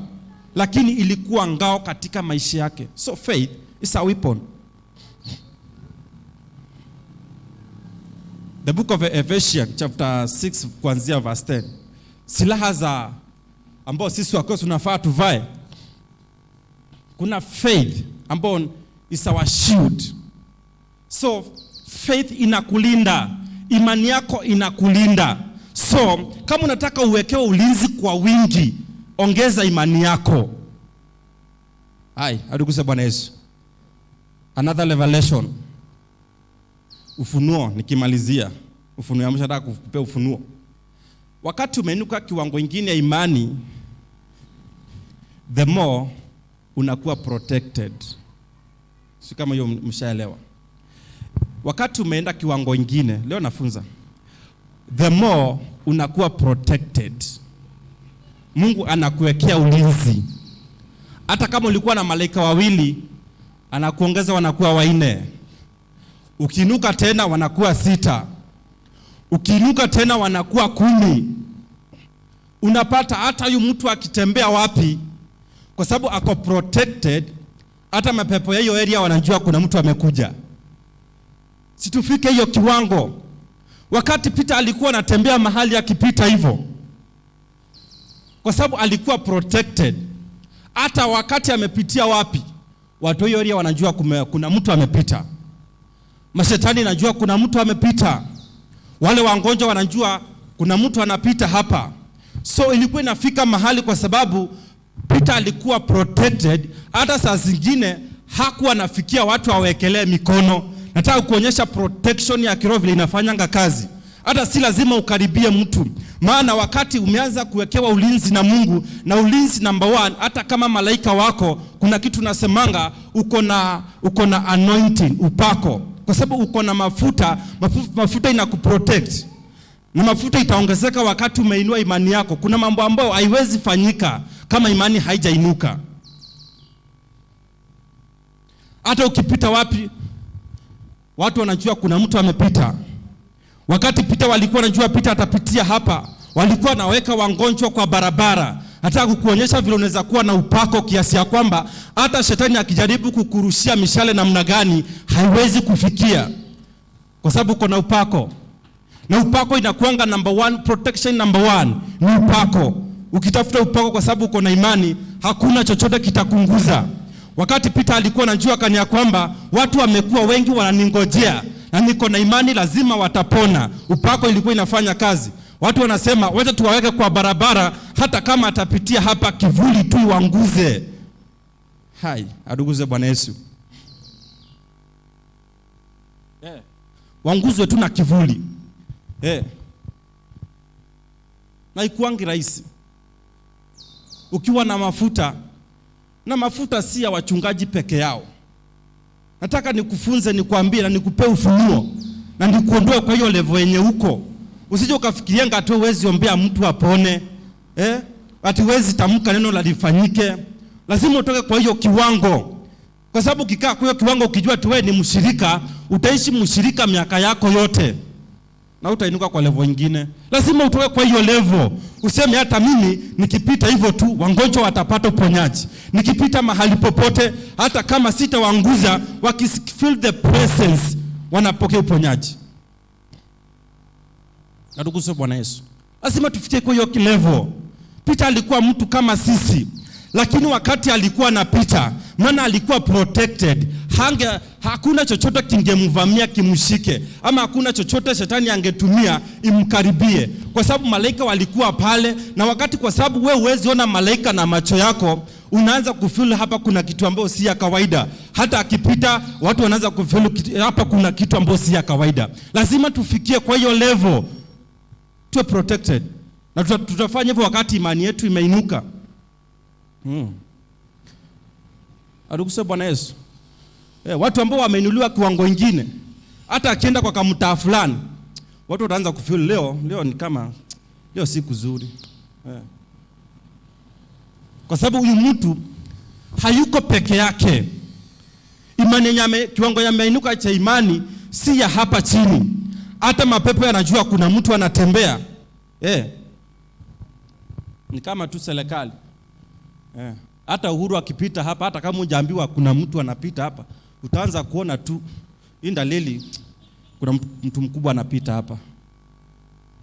Lakini ilikuwa ngao katika maisha yake. So faith is a weapon. The book of Ephesians chapter 6 kuanzia verse 10. Silaha za ambao sisi wako tunafaa tuvae. Kuna faith ambao is our shield. So faith inakulinda, imani yako inakulinda. So kama unataka uwekewe ulinzi kwa wingi, ongeza imani yako. Aduguse Bwana Yesu. Another revelation. Ufunuo nikimalizia. Ufunuo ya mshahara kukupea ufunuo. Wakati umeinuka kiwango ingine ya imani, the more unakuwa protected. Si kama hiyo mshaelewa. Wakati umeenda kiwango ingine, leo nafunza, the more unakuwa protected. Mungu anakuwekea ulinzi. Hata kama ulikuwa na malaika 2, anakuongeza wanakuwa 4. Ukiinuka tena wanakuwa 6. Ukiinuka tena wanakuwa 10. Unapata hata huyu mtu akitembea wapi, kwa sababu ako protected, hata mapepo ya hiyo area wanajua kuna mtu amekuja. Situfike hiyo kiwango. Wakati Peter alikuwa anatembea mahali akipita hivyo, kwa sababu alikuwa protected. Hata wakati amepitia wapi, watu hiyo area wanajua kuna mtu amepita. Mashetani najua kuna mtu amepita. Wale wagonjwa wanajua kuna mtu anapita hapa. So ilikuwa inafika mahali, kwa sababu Peter alikuwa protected, hata saa zingine hakuwa anafikia watu awekelee mikono. Nataka kuonyesha protection ya kiroho vile inafanyanga kazi. Hata si lazima ukaribie mtu. Maana wakati umeanza kuwekewa ulinzi na Mungu, na ulinzi number 1, hata kama malaika wako, kuna kitu nasemanga, uko na anointing, upako. Kwa sababu uko na mafuta inakuprotect. Na mafuta itaongezeka wakati umeinua imani yako. Kuna mambo ambayo haiwezi fanyika kama imani haijainuka. Hata ukipita wapi, watu wanajua kuna mtu amepita. Wakati Peter walikuwa wanajua Peter atapitia hapa, walikuwa naweka wagonjwa kwa barabara. Hata kukuonyesha vile unaweza kuwa na upako kiasi ya kwamba hata shetani akijaribu kukurushia mishale namna gani haiwezi kufikia, kwa sababu uko na upako. Na upako inakuanga number 1, protection number 1 ni upako. Ukitafuta upako kwa sababu uko na imani, hakuna chochote kitakunguza. Wakati Peter alikuwa anajua kania kwamba watu wamekuwa wengi wananingojea na niko na imani lazima watapona, upako ilikuwa inafanya kazi. Watu wanasema wacha tuwaweke kwa barabara, hata kama atapitia hapa kivuli tu wanguze. Hai, aduguze Bwana Yesu. Wanguzwe tu na kivuli. Na ikuangi rahisi. Ukiwa na mafuta, na mafuta si ya wachungaji peke yao. Nataka nikufunze, nikuambie na nikupe ufunuo na nikuondoe kwa hiyo level yenye uko. Usije ukafikiria ngati uwezi ombea mtu apone. Ati uwezi tamka neno la lifanyike. Lazima utoke kwa hiyo kiwango. Kwa sababu ukikaa kwa hiyo kiwango ukijua tu wewe ni mshirika, utaishi mshirika miaka yako yote. Na utainuka kwa level nyingine. Lazima utoke kwa hiyo level. Useme hata mimi nikipita hivyo tu wagonjwa watapata uponyaji. Nikipita mahali popote, hata kama sitawaanguza, wakifeel the presence wanapokea uponyaji. Ndugu Bwana Yesu, lazima tufikie kwa hiyo level. Peter alikuwa mtu kama sisi, lakini wakati alikuwa anapita, maana alikuwa protected, hakuna chochote kingemvamia kimshike, ama hakuna chochote shetani angetumia imkaribie, kwa sababu malaika walikuwa pale. Na wakati, kwa sababu wewe huwezi ona malaika na macho yako, unaanza kufeel hapa kuna kitu ambacho si ya kawaida. Hata akipita watu wanaanza kufeel hapa kuna kitu ambacho si ya kawaida. Lazima tufikie kwa hiyo level, tuwe protected, na tutafanya hivyo wakati imani yetu imeinuka. Adukusa Bwana Yesu. Watu ambao wameinuliwa kiwango kingine, hata akienda kwa kamtaa fulani, watu wataanza kufeel leo ni kama leo siku nzuri. Kwa sababu huyu mtu hayuko peke yake. Imani kiwango yameinuka cha imani si ya hapa chini. Hata mapepo yanajua kuna mtu anatembea. Ni kama tu serikali. Hata Uhuru akipita hapa, hata kama hujaambiwa kuna mtu anapita hapa, utaanza kuona tu indalili kuna mtu mkubwa anapita hapa.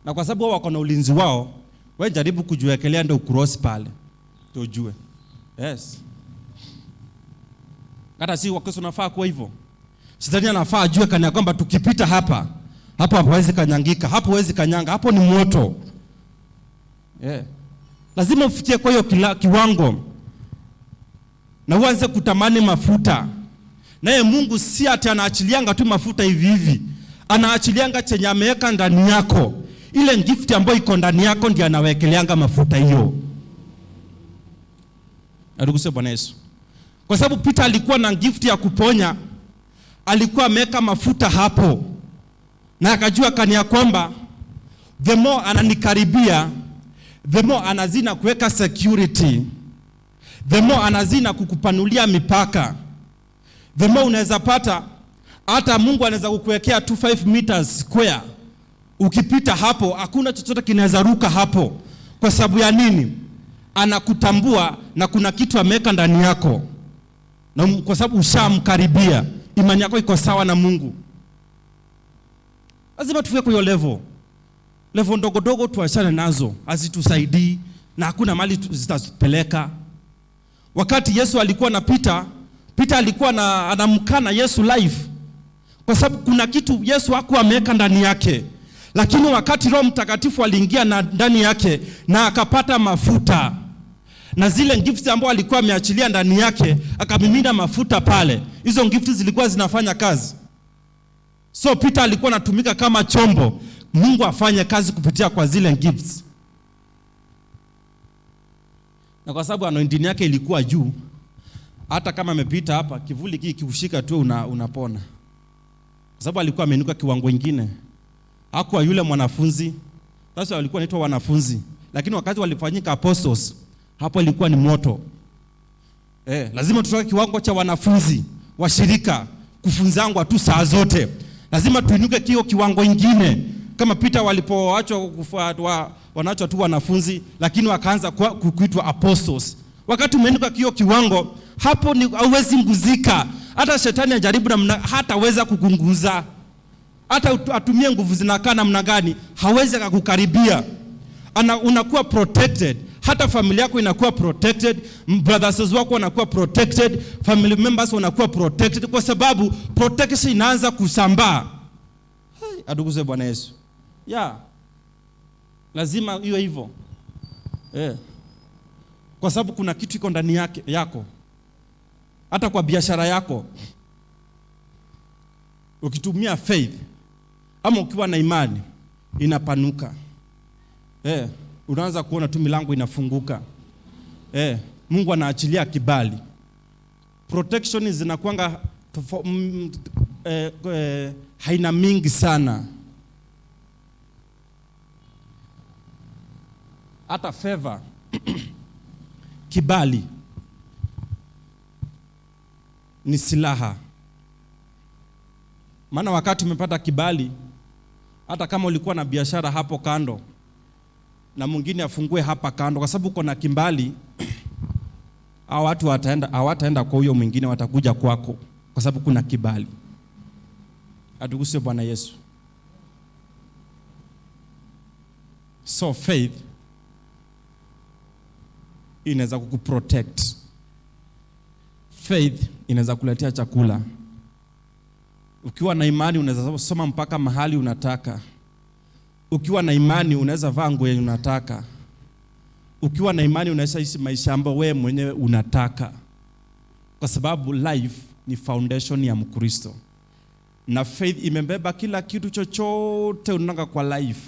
Na kwa sababu wao wako na ulinzi wao, wewe jaribu kujiwekelea ndio ukross pale. Tujue. Yes. Hata si wakati unafaa kuwa hivyo. Shetani anafaa ajue kana kwamba tukipita hapa, hapo hawezi kanyangika, hapo hawezi kanyanga, hapo ni moto. Lazima ufikie kwa hiyo kiwango. Na uanze kutamani mafuta. Naye Mungu si ati anaachilianga tu mafuta hivi hivi. Anaachilianga chenye ameweka ndani yako. Ile gift ambayo iko ndani yako ndiye anawekeleanga mafuta hiyo. Aduguse Bwana Yesu. Kwa sababu Peter alikuwa na gift ya kuponya, alikuwa ameweka mafuta hapo. Na akajua kania kwamba the more ananikaribia, the more anazina kuweka security. The more anazina kukupanulia mipaka. The more unaweza pata, hata Mungu anaweza kukuwekea 25 meters square. Ukipita hapo, hakuna chochote kinaweza ruka hapo. Kwa sababu ya nini? Anakutambua na kuna kitu ameweka ndani yako. na kwa sababu ushamkaribia, imani yako iko sawa na Mungu. Lazima tufike kwa hiyo level ndogo ndogo tuachane nazo, hazitusaidii na hakuna mali zitapeleka. Wakati Yesu alikuwa na Peter alikuwa anamkana Yesu live, kwa sababu kuna kitu Yesu hakuwa ameweka ndani yake. Lakini wakati Roho Mtakatifu aliingia ndani yake na akapata mafuta, na zile gifts ambazo alikuwa ameachilia ndani yake, akamimina mafuta pale, hizo gifts zilikuwa zinafanya kazi. So Peter alikuwa anatumika kama chombo, Mungu afanye kazi kupitia kwa zile gifts. Na kwa sababu anointing yake ilikuwa juu, hata kama amepita hapa, kivuli hiki kiushika tu unapona. Kwa sababu alikuwa ameinuka kiwango kingine. Hakuwa yule mwanafunzi. Sasa walikuwa wanaitwa wanafunzi, lakini wakati walifanyika apostles, hapo ilikuwa ni moto. Lazima tutoke kiwango cha wanafunzi, washirika, kufunzangwa tu saa zote. Lazima tuinuke kiwango kingine. Kama Peter walipoachwa wanaachwa tu wanafunzi, lakini wakaanza kuitwa apostles. Wakati umeinuka kiwango, hapo ni hauwezi nguzika. Hata shetani ajaribu hataweza kukunguza. Hata atumie nguvu zinakaa namna gani, hawezi kukukaribia. Unakuwa protected. Hata familia yako inakuwa protected, brothers wako wanakuwa protected, family members wanakuwa protected, kwa sababu protection inaanza kusambaa. Aduguze Bwana Yesu. Lazima iwe hivyo. Kwa sababu kuna kitu iko ndani yako. Hata kwa biashara yako, ukitumia faith ama ukiwa na imani, inapanuka. Unaanza kuona tu milango inafunguka. Mungu anaachilia kibali. Protection zinakuanga haina mingi sana. Hata favor kibali ni silaha. Maana wakati umepata kibali, hata kama ulikuwa na biashara hapo kando na mwingine afungue hapa kando, kwa sababu uko na kibali, hao watu hawataenda kwa huyo mwingine, watakuja kwako kwa sababu kuna kibali. Atukuzwe Bwana Yesu. So faith inaweza kukuprotect. Faith inaweza kuletea chakula. Ukiwa na imani unaweza soma mpaka mahali unataka. Ukiwa na imani unaweza vaa nguo yenye unataka. Ukiwa na imani unaweza ishi maisha ambayo wewe mwenyewe unataka. Kwa sababu life ni foundation ya Mkristo. Na faith imebeba kila kitu chochote unataka kwa life.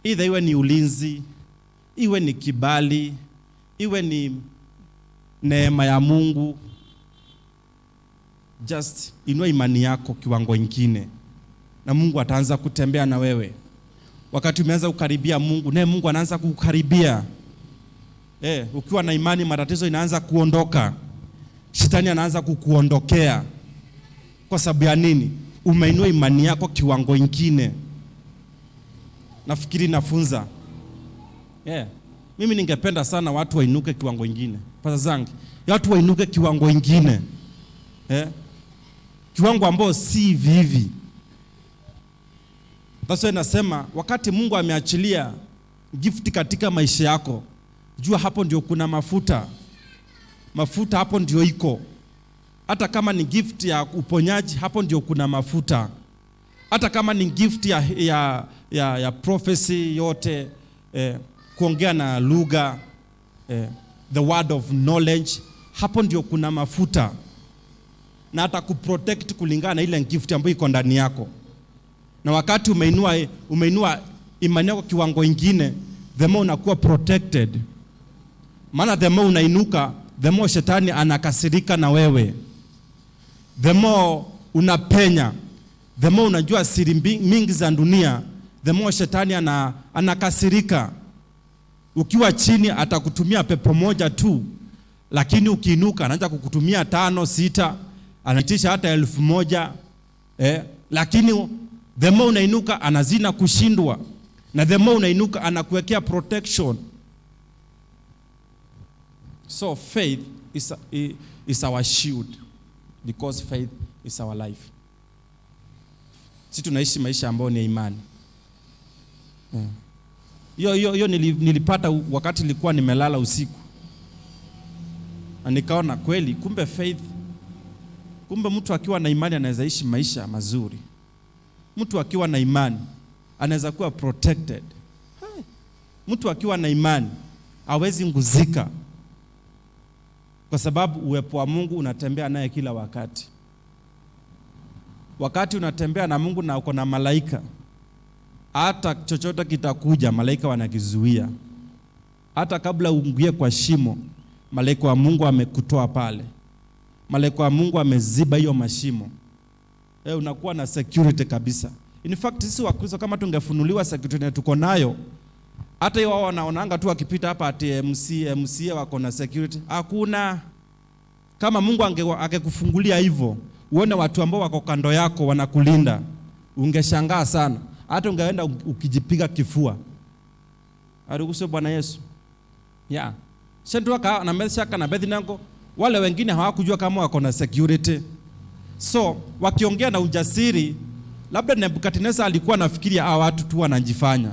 Either iwe ni ulinzi, iwe ni kibali, iwe ni neema ya Mungu. Just inua imani yako kiwango kingine, na Mungu ataanza kutembea na wewe. Wakati umeanza kukaribia Mungu, naye Mungu anaanza kukukaribia. Ukiwa na imani, matatizo inaanza kuondoka. Shetani anaanza kukuondokea. Kwa sababu ya nini? Umeinua imani yako kiwango kingine. Nafikiri nafunza. Mimi ningependa sana watu wainuke kiwango kingine. Pasa zangu, watu wainuke kiwango kingine. Kiwango ambao si vivi. Sasa nasema wakati Mungu ameachilia gift katika maisha yako, jua hapo ndio kuna mafuta. Mafuta hapo ndio iko. Hata kama ni gift ya uponyaji, hapo ndio kuna mafuta. Hata kama ni gift ya prophecy yote, kuongea na lugha, the word of knowledge, hapo ndio kuna mafuta. Na hata kuprotect kulingana na ile gift ambayo iko ndani yako. Na wakati umeinua imani yako kiwango kingine, the more unakuwa protected. Maana the more unainuka, the more shetani anakasirika na wewe. The more unapenya, the more unajua siri mingi za dunia, the more shetani anakasirika. Ukiwa chini atakutumia pepo moja tu, lakini ukiinuka anaanza kukutumia 5, 6, anaitisha hata 1000. Lakini the more unainuka anazina kushindwa, na the more unainuka anakuwekea protection. So faith is our shield, because faith is our life. Sisi tunaishi maisha ambayo ni imani. Hiyo nilipata wakati nilikuwa nimelala usiku. Na nikaona kweli kumbe faith, kumbe mtu akiwa na imani anaweza ishi maisha mazuri. Mtu akiwa na imani anaweza kuwa protected. Mtu akiwa na imani hawezi nguzika, kwa sababu uwepo wa Mungu unatembea naye kila wakati. Wakati unatembea na Mungu na uko na malaika, hata chochote kitakuja, malaika wanakizuia. Hata kabla uingie kwa shimo, malaika wa Mungu amekutoa pale. Malaika wa Mungu ameziba hiyo mashimo. Unakuwa na security kabisa. In fact, sisi Wakristo kama tungefunuliwa security na tuko nayo, hata wao wanaonanga tu wakipita hapa ati MCA wako na security. Hakuna. Kama Mungu angekufungulia hivyo, uone watu ambao wako kando yako wanakulinda, ungeshangaa sana. Hata ungeenda ukijipiga kifua. Aruguse Bwana Yesu. Shadraka na Meshaki na Abednego, wale wengine hawakujua kama wako na security. So wakiongea na ujasiri, labda Nebukadneza alikuwa anafikiria hawa watu tu wanajifanya.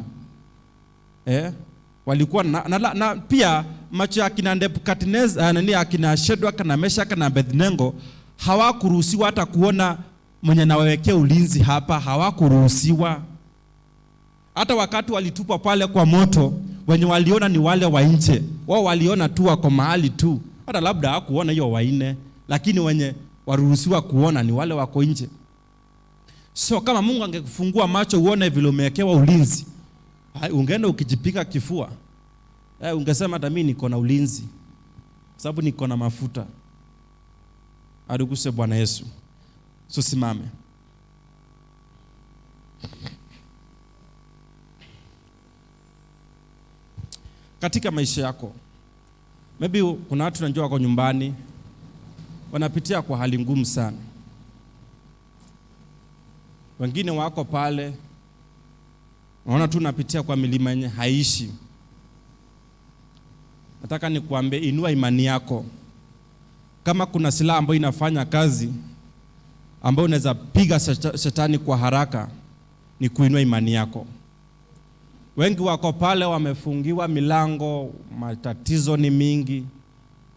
Walikuwa na pia macho ya kina Nebukadneza, akina Shadraka na Meshaki na Abednego hawakuruhusiwa hata kuona mwenye nawawekea ulinzi hapa, hawakuruhusiwa. Hata wakati walitupwa pale kwa moto, wenye waliona ni wale wa nje. Wao waliona tu wako mahali tu. Hata labda hawakuona hiyo waine, lakini wenye waruhusiwa kuona ni wale wako nje. So kama Mungu angekufungua macho uone vile umewekewa ulinzi, ungeenda ukijipiga kifua. Ungesema hata mimi niko na ulinzi, sababu niko na mafuta. Aruguse Bwana Yesu. So simame. Katika maisha yako, maybe kuna watu unajua wako nyumbani wanapitia kwa hali ngumu sana. Wengine wako pale unaona tu unapitia kwa milima yenye haishi. Nataka nikuambie, inua imani yako. Kama kuna silaha ambayo inafanya kazi, ambayo unaweza piga shetani kwa haraka, ni kuinua imani yako. Wengi wako pale wamefungiwa milango, matatizo ni mingi.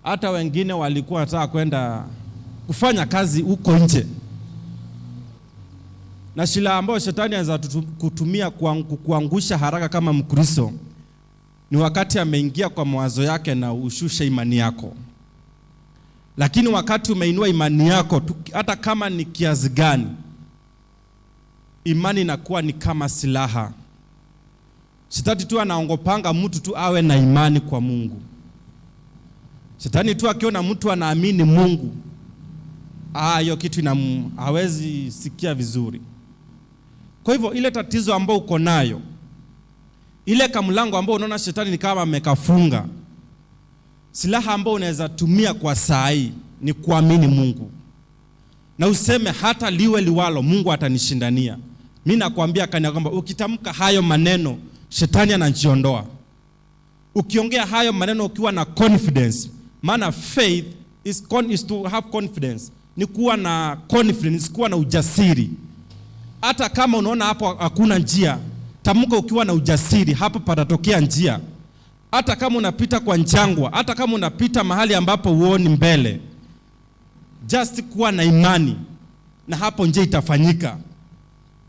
Hata wengine walikuwa wanataka kwenda kufanya kazi huko nje. Na silaha ambayo shetani anaweza kutumia kuangusha haraka kama Mkristo, ni wakati ameingia kwa mawazo yake na ushushe imani yako. Lakini wakati umeinua imani yako, hata kama ni kiasi gani, imani inakuwa ni kama silaha. Shetani tu anaongopanga mtu tu awe na imani kwa Mungu. Shetani tu akiona mtu anaamini Mungu, hiyo kitu hawezi sikia vizuri. Kwa hivyo ile tatizo ambao uko nayo, ile kamlango ambao unaona shetani ni kama amekafunga, silaha ambao unaweza tumia kwa saa hii ni kuamini Mungu. Na useme hata liwe liwalo, Mungu atanishindania. Mimi nakwambia kana kwamba ukitamka hayo maneno, shetani anajiondoa. Ukiongea hayo maneno ukiwa na confidence, maana faith is to have confidence. Ni kuwa na confidence, kuwa na ujasiri. Hata kama unaona hapo hakuna njia, tamka ukiwa na ujasiri, hapo patatokea njia. Hata kama unapita kwa njangwa, hata kama unapita mahali ambapo huoni mbele, just kuwa na imani na hapo njia itafanyika.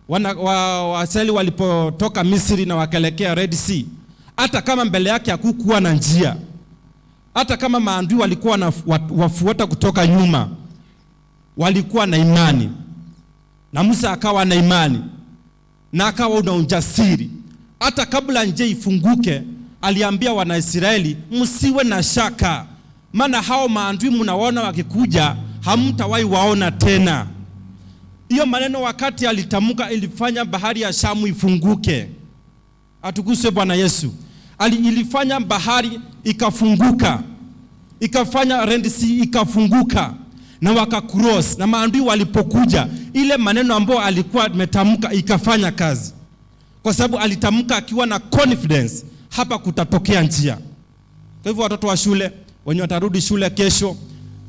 Waisraeli walipotoka Misri na wakaelekea Red Sea, hata kama mbele yake hakukuwa na njia, hata kama maadui walikuwa wafuata kutoka nyuma, walikuwa na imani. Na Musa akawa na imani na akawa na ujasiri. Hata kabla njia ifunguke, aliambia Wanaisraeli, msiwe na shaka, maana hao maadui mnaona wakikuja hamtawahi waona tena. Hiyo maneno wakati alitamka ilifanya bahari ya Shamu ifunguke. Atukuzwe Bwana Yesu. Ilifanya bahari ikafunguka, ikafanya Red Sea ikafunguka, na wakacross. Na maadui walipokuja, ile maneno ambayo alikuwa ametamka ikafanya kazi, kwa sababu alitamka akiwa na confidence, hapa kutatokea njia. Kwa hivyo watoto wa shule, wenye watarudi shule kesho.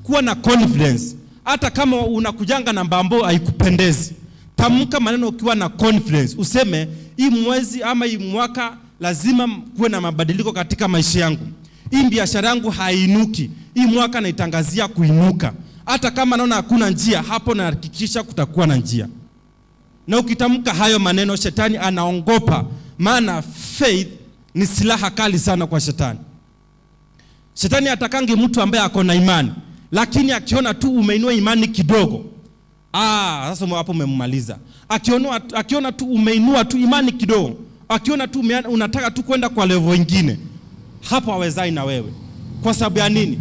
Kuwa na confidence. Hata kama unakujanga na mambo haikupendezi, tamka maneno ukiwa na confidence. Useme hii mwezi ama hii mwaka lazima kuwe na mabadiliko katika maisha yangu. Hii biashara yangu hainuki, hii mwaka naitangazia kuinuka. Hata kama naona hakuna njia, hapo nahakikisha kutakuwa na njia. Na ukitamka hayo maneno, shetani anaongopa, maana faith ni silaha kali sana kwa shetani. Shetani atakangi mtu ambaye ako na imani, lakini akiona tu umeinua imani kidogo, sasa hapo umemmaliza. Akiona tu umeinua tu imani kidogo, akiona tu unataka tu kwenda kwa level nyingine, hapo hawezai na wewe. Kwa sababu ya nini?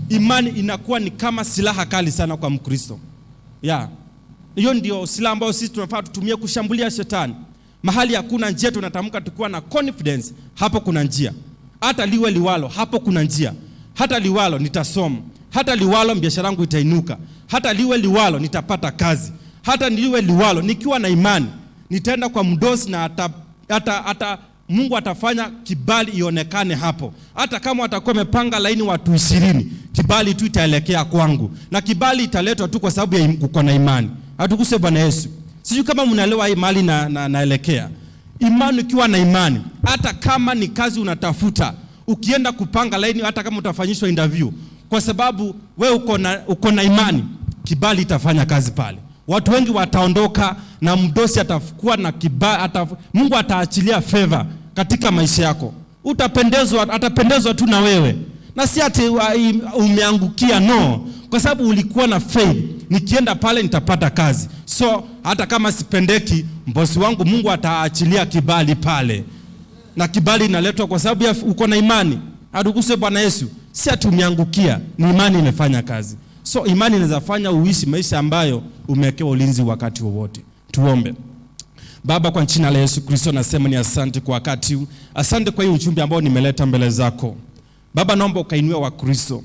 Imani inakuwa ni kama silaha kali sana kwa Mkristo. Hiyo ndio silaha ambayo sisi tunafaa tutumie kushambulia shetani. Mahali hakuna njia, tunatamka tukiwa na confidence, hapo kuna njia. Hata liwe liwalo, hapo kuna njia. Hata liwalo nitasoma, hata liwalo biashara yangu itainuka, hata liwe liwalo nitapata kazi, hata liwe liwalo nikiwa na imani nitaenda kwa mdosi na hata Mungu atafanya kibali ionekane hapo. Hata kama watakuwa wamepanga laini watu 20, kibali tu itaelekea kwangu, na kibali italetwa tu kwa sababu ya uko na imani. Atukuse Bwana Yesu. Sijui kama mnaelewa hii mali naelekea. Imani, ukiwa na imani, hata kama ni kazi unatafuta, ukienda kupanga laini, hata kama utafanyishwa interview, kwa sababu wewe uko na imani, kibali itafanya kazi pale. Watu wengi wataondoka na mdosi atakuwa na kibali, Mungu ataachilia favor katika maisha yako. Atapendezwa tu na wewe. Na si ati umeangukia, no. Kwa sababu ulikuwa na faith, nikienda pale nitapata kazi. So hata kama sipendeki, mbosi wangu Mungu ataachilia kibali pale. Na kibali inaletwa kwa sababu ya uko na imani. Atukuzwe Bwana Yesu. Si ati umeangukia, ni imani imefanya kazi. So imani inaweza fanya uishi maisha ambayo umewekewa ulinzi wakati wowote. Tuombe. Baba, kwa jina la Yesu Kristo nasema ni asante kwa wakati huu. Asante kwa hii ujumbe ambao nimeleta mbele zako. Baba, naomba ukainue wa Kristo,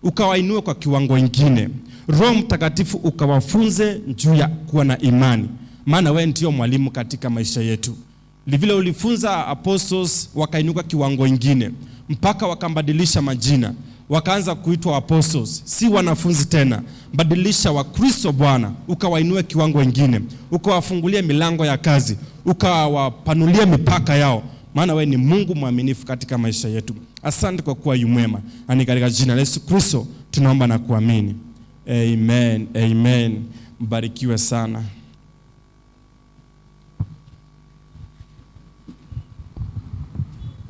ukawainue kwa kiwango kingine. Roho Mtakatifu ukawafunze juu ya kuwa na imani, maana wewe ndio mwalimu katika maisha yetu. Vile ulifunza apostles wakainuka kiwango kingine, mpaka wakambadilisha majina, wakaanza kuitwa apostles, si wanafunzi tena. Badilisha wa Kristo Bwana, ukawainue kiwango kingine, ukawafungulia milango ya kazi, ukawapanulia mipaka yao, maana wewe ni Mungu mwaminifu katika maisha yetu. Asante kwa kuwa yu mwema, na ni katika jina la Yesu Kristo tunaomba na kuamini. Amen. Amen. Mbarikiwe sana.